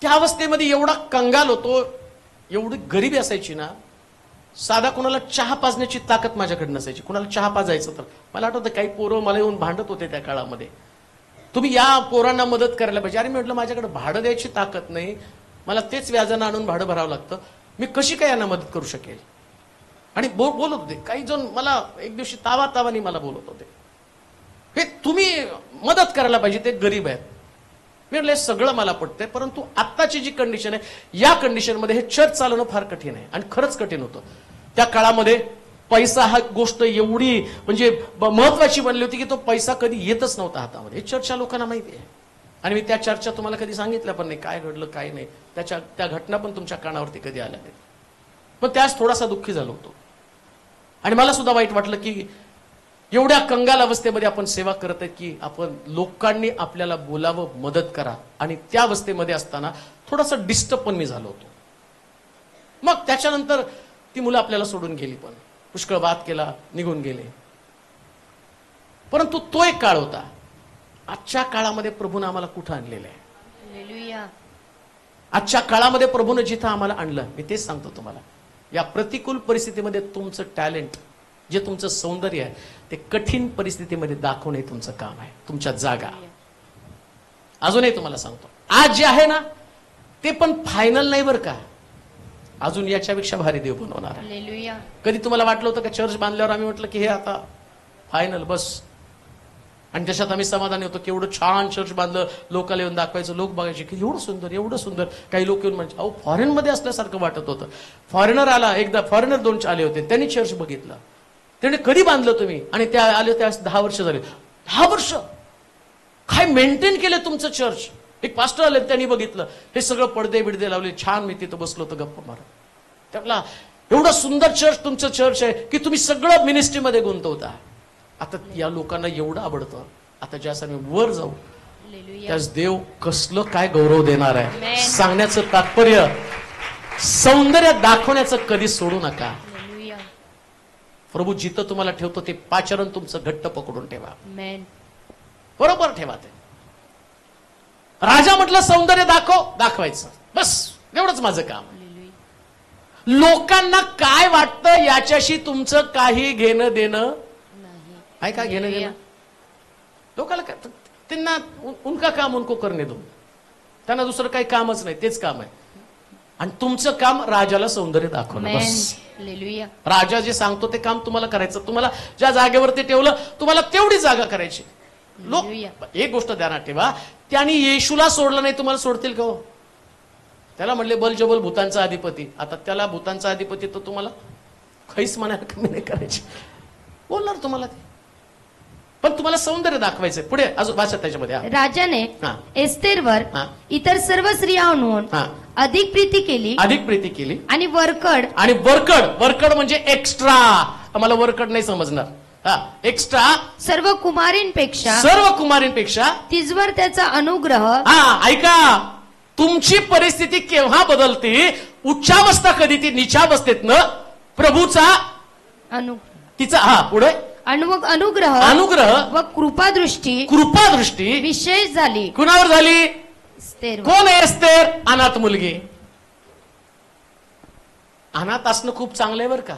त्या अवस्थेमध्ये एवढा कंगाल होतो, एवढी गरिबी असायची ना, साधा कोणाला चहा पाजण्याची ताकद माझ्याकडे नसायची. कोणाला चहा पाजायचं तर मला आठवतं काही पोरं मला येऊन भांडत होते त्या काळामध्ये. तुम्ही या पोरांना मदत करायला पाहिजे. अरे मी म्हटलं माझ्याकडे भाडं द्यायची ताकद नाही, मला तेच व्याजानं आणून भाडं भरावं लागतं, मी कशी काय यांना मदत करू शकेल. आणि बोलत होते काही जण, मला एक दिवशी तावानी मला बोलत होते, हे तुम्ही मदत करायला पाहिजे, ते गरीब आहेत. मी म्हटलं सगळं मला पटतंय, परंतु आत्ताची जी कंडिशन आहे या कंडिशनमध्ये हे चर्च चालवणं फार कठीण आहे. आणि खरंच कठीण होतं त्या काळामध्ये. पैसा हा गोष्ट एवढी म्हणजे महत्वाची बनली होती की तो पैसा कधी येतच नव्हता हातामध्ये. हे चर्चच्या लोकांना माहिती आहे. आणि मी त्या चर्चा तुम्हाला कधी सांगितल्या पण नाही, काय घडलं काय नाही, त्या घटना पण तुमच्या कानावरती कधी आल्या नाहीत. पण त्यास थोडासा दुःखी झालो होतो. आणि मला सुद्धा वाईट वाटलं की एवढ्या कंगाल अवस्थेमध्ये आपण सेवा करत आहे की आपण लोकांनी आपल्याला बोलावं, मदत करा, आणि त्या अवस्थेमध्ये असताना थोडासा डिस्टर्ब पण मी झालो होतो. मग त्याच्यानंतर ती मुलं आपल्याला सोडून गेली, पण पुष्कळ वाद केला, निघून गेले. परंतु तो एक काळ होता. आजच्या काळामध्ये प्रभूने आम्हाला कुठं आणलेलं आहे. हालेलुया. आजच्या काळामध्ये प्रभूने जिथं आम्हाला आणलं, मी तेच सांगतो तुम्हाला, या प्रतिकूल परिस्थितीमध्ये तुमचं टॅलेंट, जे तुमचं सौंदर्य आहे, ते कठीण परिस्थितीमध्ये दाखवणे तुमचं काम आहे. तुमच्या जागा अजूनही तुम्हाला सांगतो, आज जे आहे ना ते पण फायनल नाही बरं का, अजून याच्यापेक्षा भारी देव बनवणार आहे. हालेलुया. कधी तुम्हाला वाटलं होतं का चर्च बांधल्यावर आम्ही म्हटलं की हे आता फायनल बस, आणि त्याच्यात आम्ही समाधानी होतो की एवढं छान चर्च बांधलं, लोकांना येऊन दाखवायचं, लोक बघायचे की एवढं सुंदर एवढं सुंदर. काही लोक येऊन म्हणजे अहो फॉरेन मध्ये असल्यासारखं वाटत होतं. फॉरेनर आला एकदा, फॉरेनर 2 आले होते, त्यांनी चर्च बघितलं. त्याने कधी बांधलं तुम्ही, आणि त्या आले त्या 10 वर्ष झाले. 10 वर्ष काय मेंटेन केलं तुमचं चर्च. एक पास्टर आले, त्यांनी बघितलं, हे सगळं पडदे बिडदे लावले, छान, मी तिथं बसलो होतो गप्पा मारत. त्याला एवढं सुंदर चर्च तुमचं चर्च आहे की तुम्ही सगळं मिनिस्ट्रीमध्ये गुंतवता. आता या लोकांना एवढं आवडतं, आता ज्यासाठी वर जाऊ हालेलुया. त्यास देव कसलं काय गौरव देणार आहे. Amen. सांगण्याचं तात्पर्य, सौंदर्य दाखवण्याचं कधी सोडू नका. हालेलुया. प्रभू जिथं तुम्हाला ठेवतो ते पाचरण तुमचं घट्ट पकडून ठेवा, आमेन. बरोबर ठेवा. ते राजा म्हटलं सौंदर्य दाखवायचं, बस एवढंच माझं काम. हालेलुया. लोकांना काय वाटतं याच्याशी तुमचं काही घेणं देणं नाही. आहे का. घेणं देणं लोकांना काय, त्यांना उनका काम उनको करणे दो, त्यांना दुसरं काही कामच नाही, तेच काम आहे. आणि तुमचं काम राजाला सौंदर्य दाखवणं, आमेन. बस. हालेलुया. राजा जे सांगतो ते काम तुम्हाला करायचं. तुम्हाला ज्या जागेवरती ठेवलं तुम्हाला तेवढी जागा करायची. लोक हालेलुया. एक गोष्ट ध्यानात ठेवा, त्यांनी येशूला सोडलं नाही, तुम्हाला सोडतील का हो. त्याला म्हणले बलजबल भूतांचा अधिपती, आता त्याला भूतांचा अधिपती तर तुम्हाला काहीच म्हणायला कमी नाही करायची, बोलणार तुम्हाला ते. पण तुम्हाला सौंदर्य दाखवायचंय. पुढे अजून वाचा त्याच्यामध्ये. राजाने हा. एस्तेरवर हा. इतर सर्व स्त्रियांहून हा. अधिक प्रीती केली अधिक प्रीती केली. आणि वरकड आणि वरकड म्हणजे एक्स्ट्रा, आम्हाला वरकड नाही समजणार. हा, एक्स्ट्रा सर्व कुमारींपेक्षा सर्व कुमारींपेक्षा तिजवर त्याचा अनुग्रह. हा, ऐका, तुमची परिस्थिती केव्हा बदलते, उच्चावस्था कधी ती निचावस्थेतनं प्रभूचा तिचा हा पुढे अनुग्रह व कृपादृष्टी विशेष झाली. कुणावर झाली. एस्तेरवर. कोण आहे एस्तेर. अनाथ मुलगी. अनाथ असणं खूप चांगलं आहे बरं का.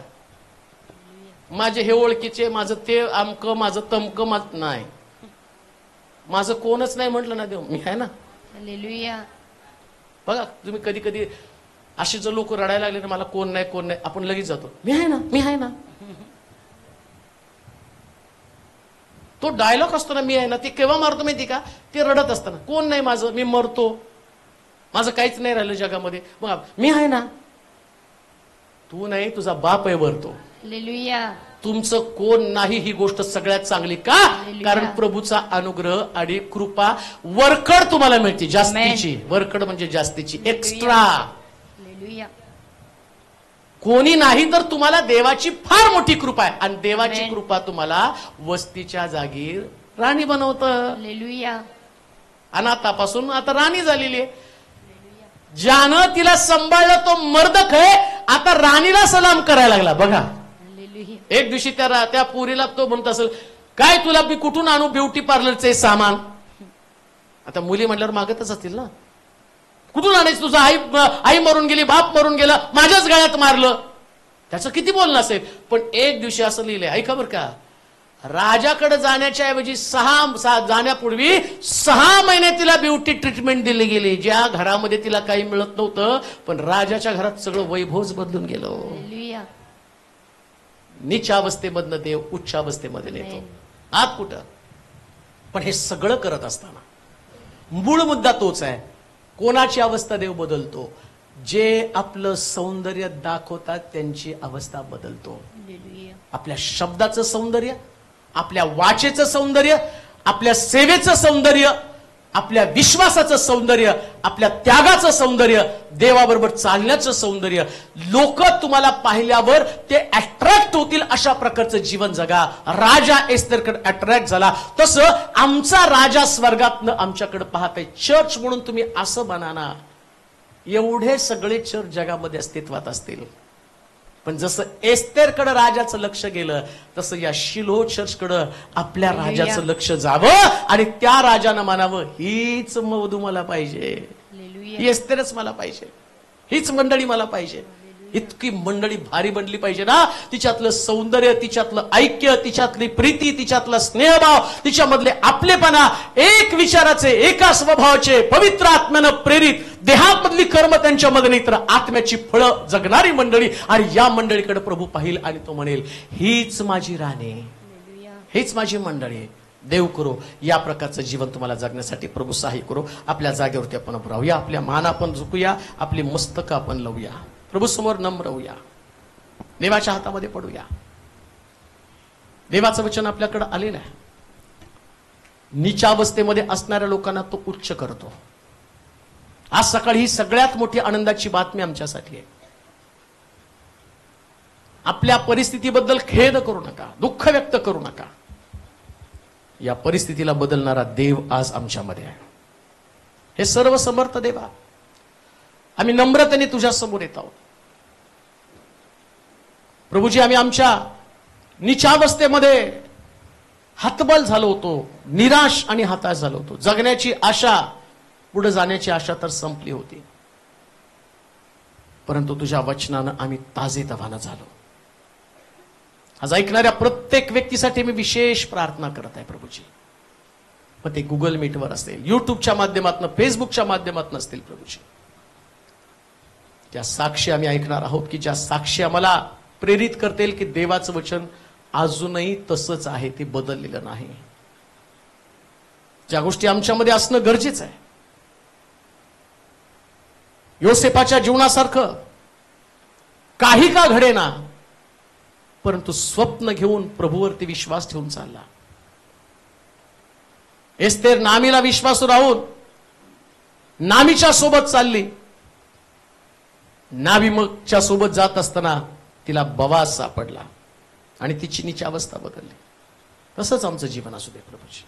माझे हे ओळखीचे, माझं ते आमकं, माझं तमकं, नाही, माझं कोणच नाही म्हटलं ना देव, मी आहे ना. हालेलुया. बघा तुम्ही कधी कधी असे जर लोक रडायला लागले ना, मला कोण नाही, आपण लगेच जातो, मी आहे ना. तो डायलॉग असतो ना, मी आहे ना, ते केव्हा मारतो माहिती का, ते रडत असताना. कोण नाही माझं, मी मरतो, माझं काहीच नाही राहिलं जगामध्ये, मग मी आहे ना. तू नाही, तुझा बाप आहे वरतो. हालेलुया. तुमचं कोण नाही ही गोष्ट सगळ्यात चांगली का, हालेलुया. कारण प्रभूचा अनुग्रह आणि कृपा वरकड तुम्हाला मिळते, जास्तीची. वरकड म्हणजे जास्तीची, एक्स्ट्रा. हालेलुया. कोणी नाही तर तुम्हाला देवाची फार मोठी कृपा आहे, आणि देवाची आमेन. कृपा तुम्हाला वस्तीच्या जागी राणी बनवतं. हालेलुया. अनाथापासून आता राणी झालेली आहे. ज्यानं तिला सांभाळलं तो मर्दक आहे, आता राणीला सलाम करायला लागला. बघा, हालेलुया. एक दिवशी त्या पुरीला तो म्हणत असेल, काय तुला मी कुठून आणू ब्युटी पार्लरचे सामान. आता मुली म्हटल्यावर मागतच असतील ना, कुठून आणायचं, तुझं आई मरून गेली, बाप मरून गेला, माझ्याच गळ्यात मारलं. त्याचं किती बोलणं असेल. पण एक दिवशी असं लिहिलंय, ऐका बरं का, राजाकडे जाण्याच्या ऐवजी जाण्यापूर्वी 6 महिने तिला ब्युटी ट्रीटमेंट दिली गेली. ज्या घरामध्ये तिला काही मिळत नव्हतं, पण राजाच्या घरात सगळं वैभवच बदलून गेलं. हालेलुया. नीच अवस्थेमधनं देव उच्च अवस्थेमध्ये नेतो. आत कुठं? पण हे सगळं करत असताना मूळ मुद्दा तोच आहे. कोणाची अवस्था देव बदलतो? जे आपलं सौंदर्य दाखवतात त्यांची अवस्था बदलतो. हालेलुया. आपल्या शब्दाचं सौंदर्य, आपल्या वाचेचं सौंदर्य, आपल्या सेवेचं सौंदर्य, आपल्या विश्वासाचं सौंदर्य, आपल्या त्यागाचं सौंदर्य, देवाबरोबर चालण्याचं सौंदर्य, लोक तुम्हाला पाहिल्यावर ते अट्रॅक्ट होतील अशा प्रकारचं जीवन जगा. राजा एस्थेरकडे अट्रॅक्ट झाला, तसं आमचा राजा स्वर्गातनं आमच्याकडे पाहत आहे. चर्च म्हणून तुम्ही असं बना ना. एवढे सगळे चर्च जगामध्ये अस्तित्वात असतील, पण जसं एस्थेरकडे राजाचं लक्ष गेलं, तसं या शिलो चर्चकडे आपल्या राजाचं लक्ष जावं आणि त्या राजानं म्हणावं, हीच मधू मला पाहिजे, हालेलुया. ही एस्थेरच मला पाहिजे, हीच मंडळी मला पाहिजे. इतकी मंडळी भारी बनली पाहिजे ना. तिच्यातलं सौंदर्य, तिच्यातलं ऐक्य, तिच्यातली प्रीती, तिच्यातला स्नेहभाव, तिच्यामधले आपलेपणा, एक विचाराचे, एका स्वभावाचे, पवित्र आत्म्यानं प्रेरित, देहामधली कर्म त्यांच्यामध्ये नाही तर आत्म्याची फळं जगणारी मंडळी. आणि या मंडळीकडे प्रभू पाहिल आणि तो म्हणेल, हीच माझी राणी, हीच माझी मंडळी. देव करो या प्रकारचं जीवन तुम्हाला जगण्यासाठी प्रभू सहाय्य करो. आपल्या जागेवरती आपण उभं राहूया, आपल्या मान आपण झुकूया, आपली मस्तक आपण लावूया, प्रभू समोर नम्र होऊया, देवाच्या हातामध्ये पडूया. देवाचं वचन आपल्याकडे आलेलं आहे. नीचावस्थेमध्ये असणाऱ्या लोकांना तो उच्च करतो. आज सकाळी ही सगळ्यात मोठी आनंदाची बातमी आमच्यासाठी आहे. आपल्या परिस्थितीबद्दल खेद करू नका, दुःख व्यक्त करू नका. या परिस्थितीला बदलणारा देव आज आमच्यामध्ये आहे. हे सर्व समर्थ देवा, आम्ही नम्रतेने तुझ्या समोर येत आहोत. प्रभूजी, आम्ही आमच्या नीचावस्थेमध्ये हतबल झालो होतो, निराश आणि हताश झालो होतो. जगण्याची आशा, पुढे जाण्याची आशा तर संपली होती, परंतु तुझ्या वचनानं आम्ही ताजेतवानं झालो. आज ऐकणाऱ्या प्रत्येक व्यक्तीसाठी मी विशेष प्रार्थना करत आहे प्रभूजी. मग ते गुगल मीटवर असेल, युट्यूबच्या माध्यमातून, फेसबुकच्या माध्यमातून असतील प्रभूजी, त्या साक्षी आम्ही ऐकणार आहोत की ज्या साक्षी आम्हाला प्रेरित करतील की देवाचं वचन अजूनही तसंच आहे, ते बदललेलं नाही. ज्या गोष्टी आमच्यामध्ये असणं गरजेचं आहे. योसेफाच्या जीवनासारखं काही का घडेना, परंतु स्वप्न घेऊन प्रभूवरती विश्वास ठेवून चालला. एस्थेर नामीला विश्वास राहून नामीच्या सोबत चालली. नाभिमच्या सोबत जात असताना तिला बवास सापडला आणि तिची नीच अवस्था बदलली. तसंच आमचं जीवन असू दे प्रभूजी.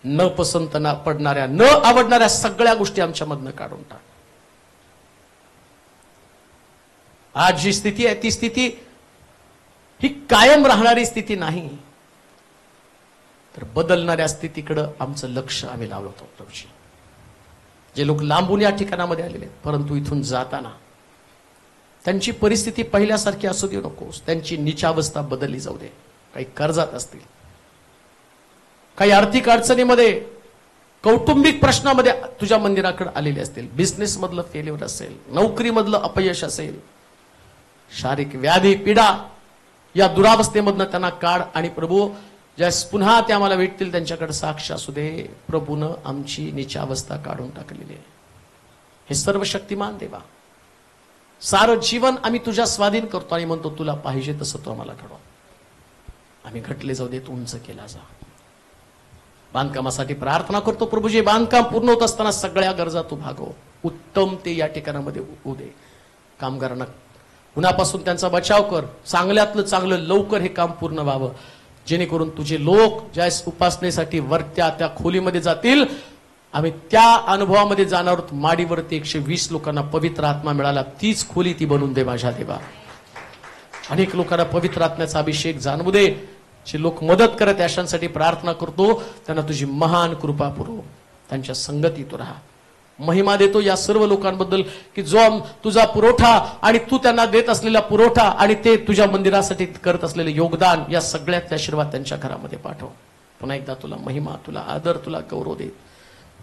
न पसंत ना पडणाऱ्या, न आवडणाऱ्या सगळ्या गोष्टी आमच्यामधनं काढून टाक. आज जी स्थिती आहे ती स्थिती ही कायम राहणारी स्थिती नाही, तर बदलणाऱ्या स्थितीकडे आमचं लक्ष आम्ही लावलं होतं प्रभूजी. जे लोक लांबून या ठिकाणामध्ये आलेले आहेत, परंतु इथून जाताना त्यांची परिस्थिती पहिल्यासारखी असू देऊ नकोस. त्यांची नीचावस्था बदलली जाऊ दे. काही कर्जात असतील, काही आर्थिक अडचणीमध्ये, कौटुंबिक प्रश्नामध्ये तुझ्या मंदिराकडे आलेले असतील, बिझनेस मधलं फेल्युअर असेल, नोकरीमधलं अपयश असेल, शारीरिक व्याधी पीडा, या दुरावस्थेमधनं त्यांना काढ. आणि प्रभू, ज्यास पुन्हा ते आम्हाला भेटतील त्यांच्याकडे साक्ष असू दे. प्रभूनं आमची नीचावस्था काढून टाकलेली आहे. हे सर्व शक्तिमान देवा, सारं जीवन आम्ही तुझ्या स्वाधीन करतो आणि म्हणतो तुला पाहिजे तसं तू आम्हाला घडव. आम्ही घटले जाऊ देत, उंच केला जा. बांधकामासाठी प्रार्थना करतो प्रभूजी. बांधकाम पूर्ण होत असताना सगळ्या गरजा तू भागव. उत्तम ते या ठिकाणामध्ये होऊ दे. कामगारांना उन्हापासून त्यांचा बचाव कर. चांगल्यातलं चांगलं लवकर हे काम पूर्ण व्हावं, जेणेकरून तुझे लोक ज्या उपासनेसाठी वरत्या त्या खोलीमध्ये जातील, आम्ही त्या अनुभवामध्ये जाणार आहोत. माडीवरती 120 लोकांना पवित्र आत्मा मिळाला, तीच खोली ती बनवून दे माझ्या देवा. अनेक लोकांना पवित्र आत्म्याचा अभिषेक जाणवू दे. जे लोक मदत करत अशांसाठी प्रार्थना करतो, त्यांना तुझी महान कृपा पुरव. त्यांच्या संगतीत राहा. महिमा देतो या सर्व लोकांबद्दल की जो तुझा पुरवठा आणि तू त्यांना देत असलेला पुरवठा आणि ते तुझ्या मंदिरासाठी करत असलेले योगदान या सगळ्यात आशीर्वाद त्यांच्या घरामध्ये पाठव. पुन्हा एकदा तुला महिमा, तुला आदर, तुला गौरव देत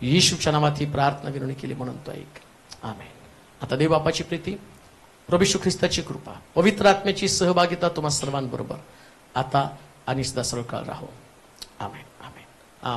येशूच्या नावात ही प्रार्थना विनवणी केली म्हणून तो ऐक. आमेन. आता देव बापाची प्रीती, प्रभू येशू ख्रिस्ताची कृपा, पवित्र आत्म्याची सहभागिता तुम्हा सर्वांबरोबर आता आणि सदा सर्वकाळ राहो. आमेन. आमेन.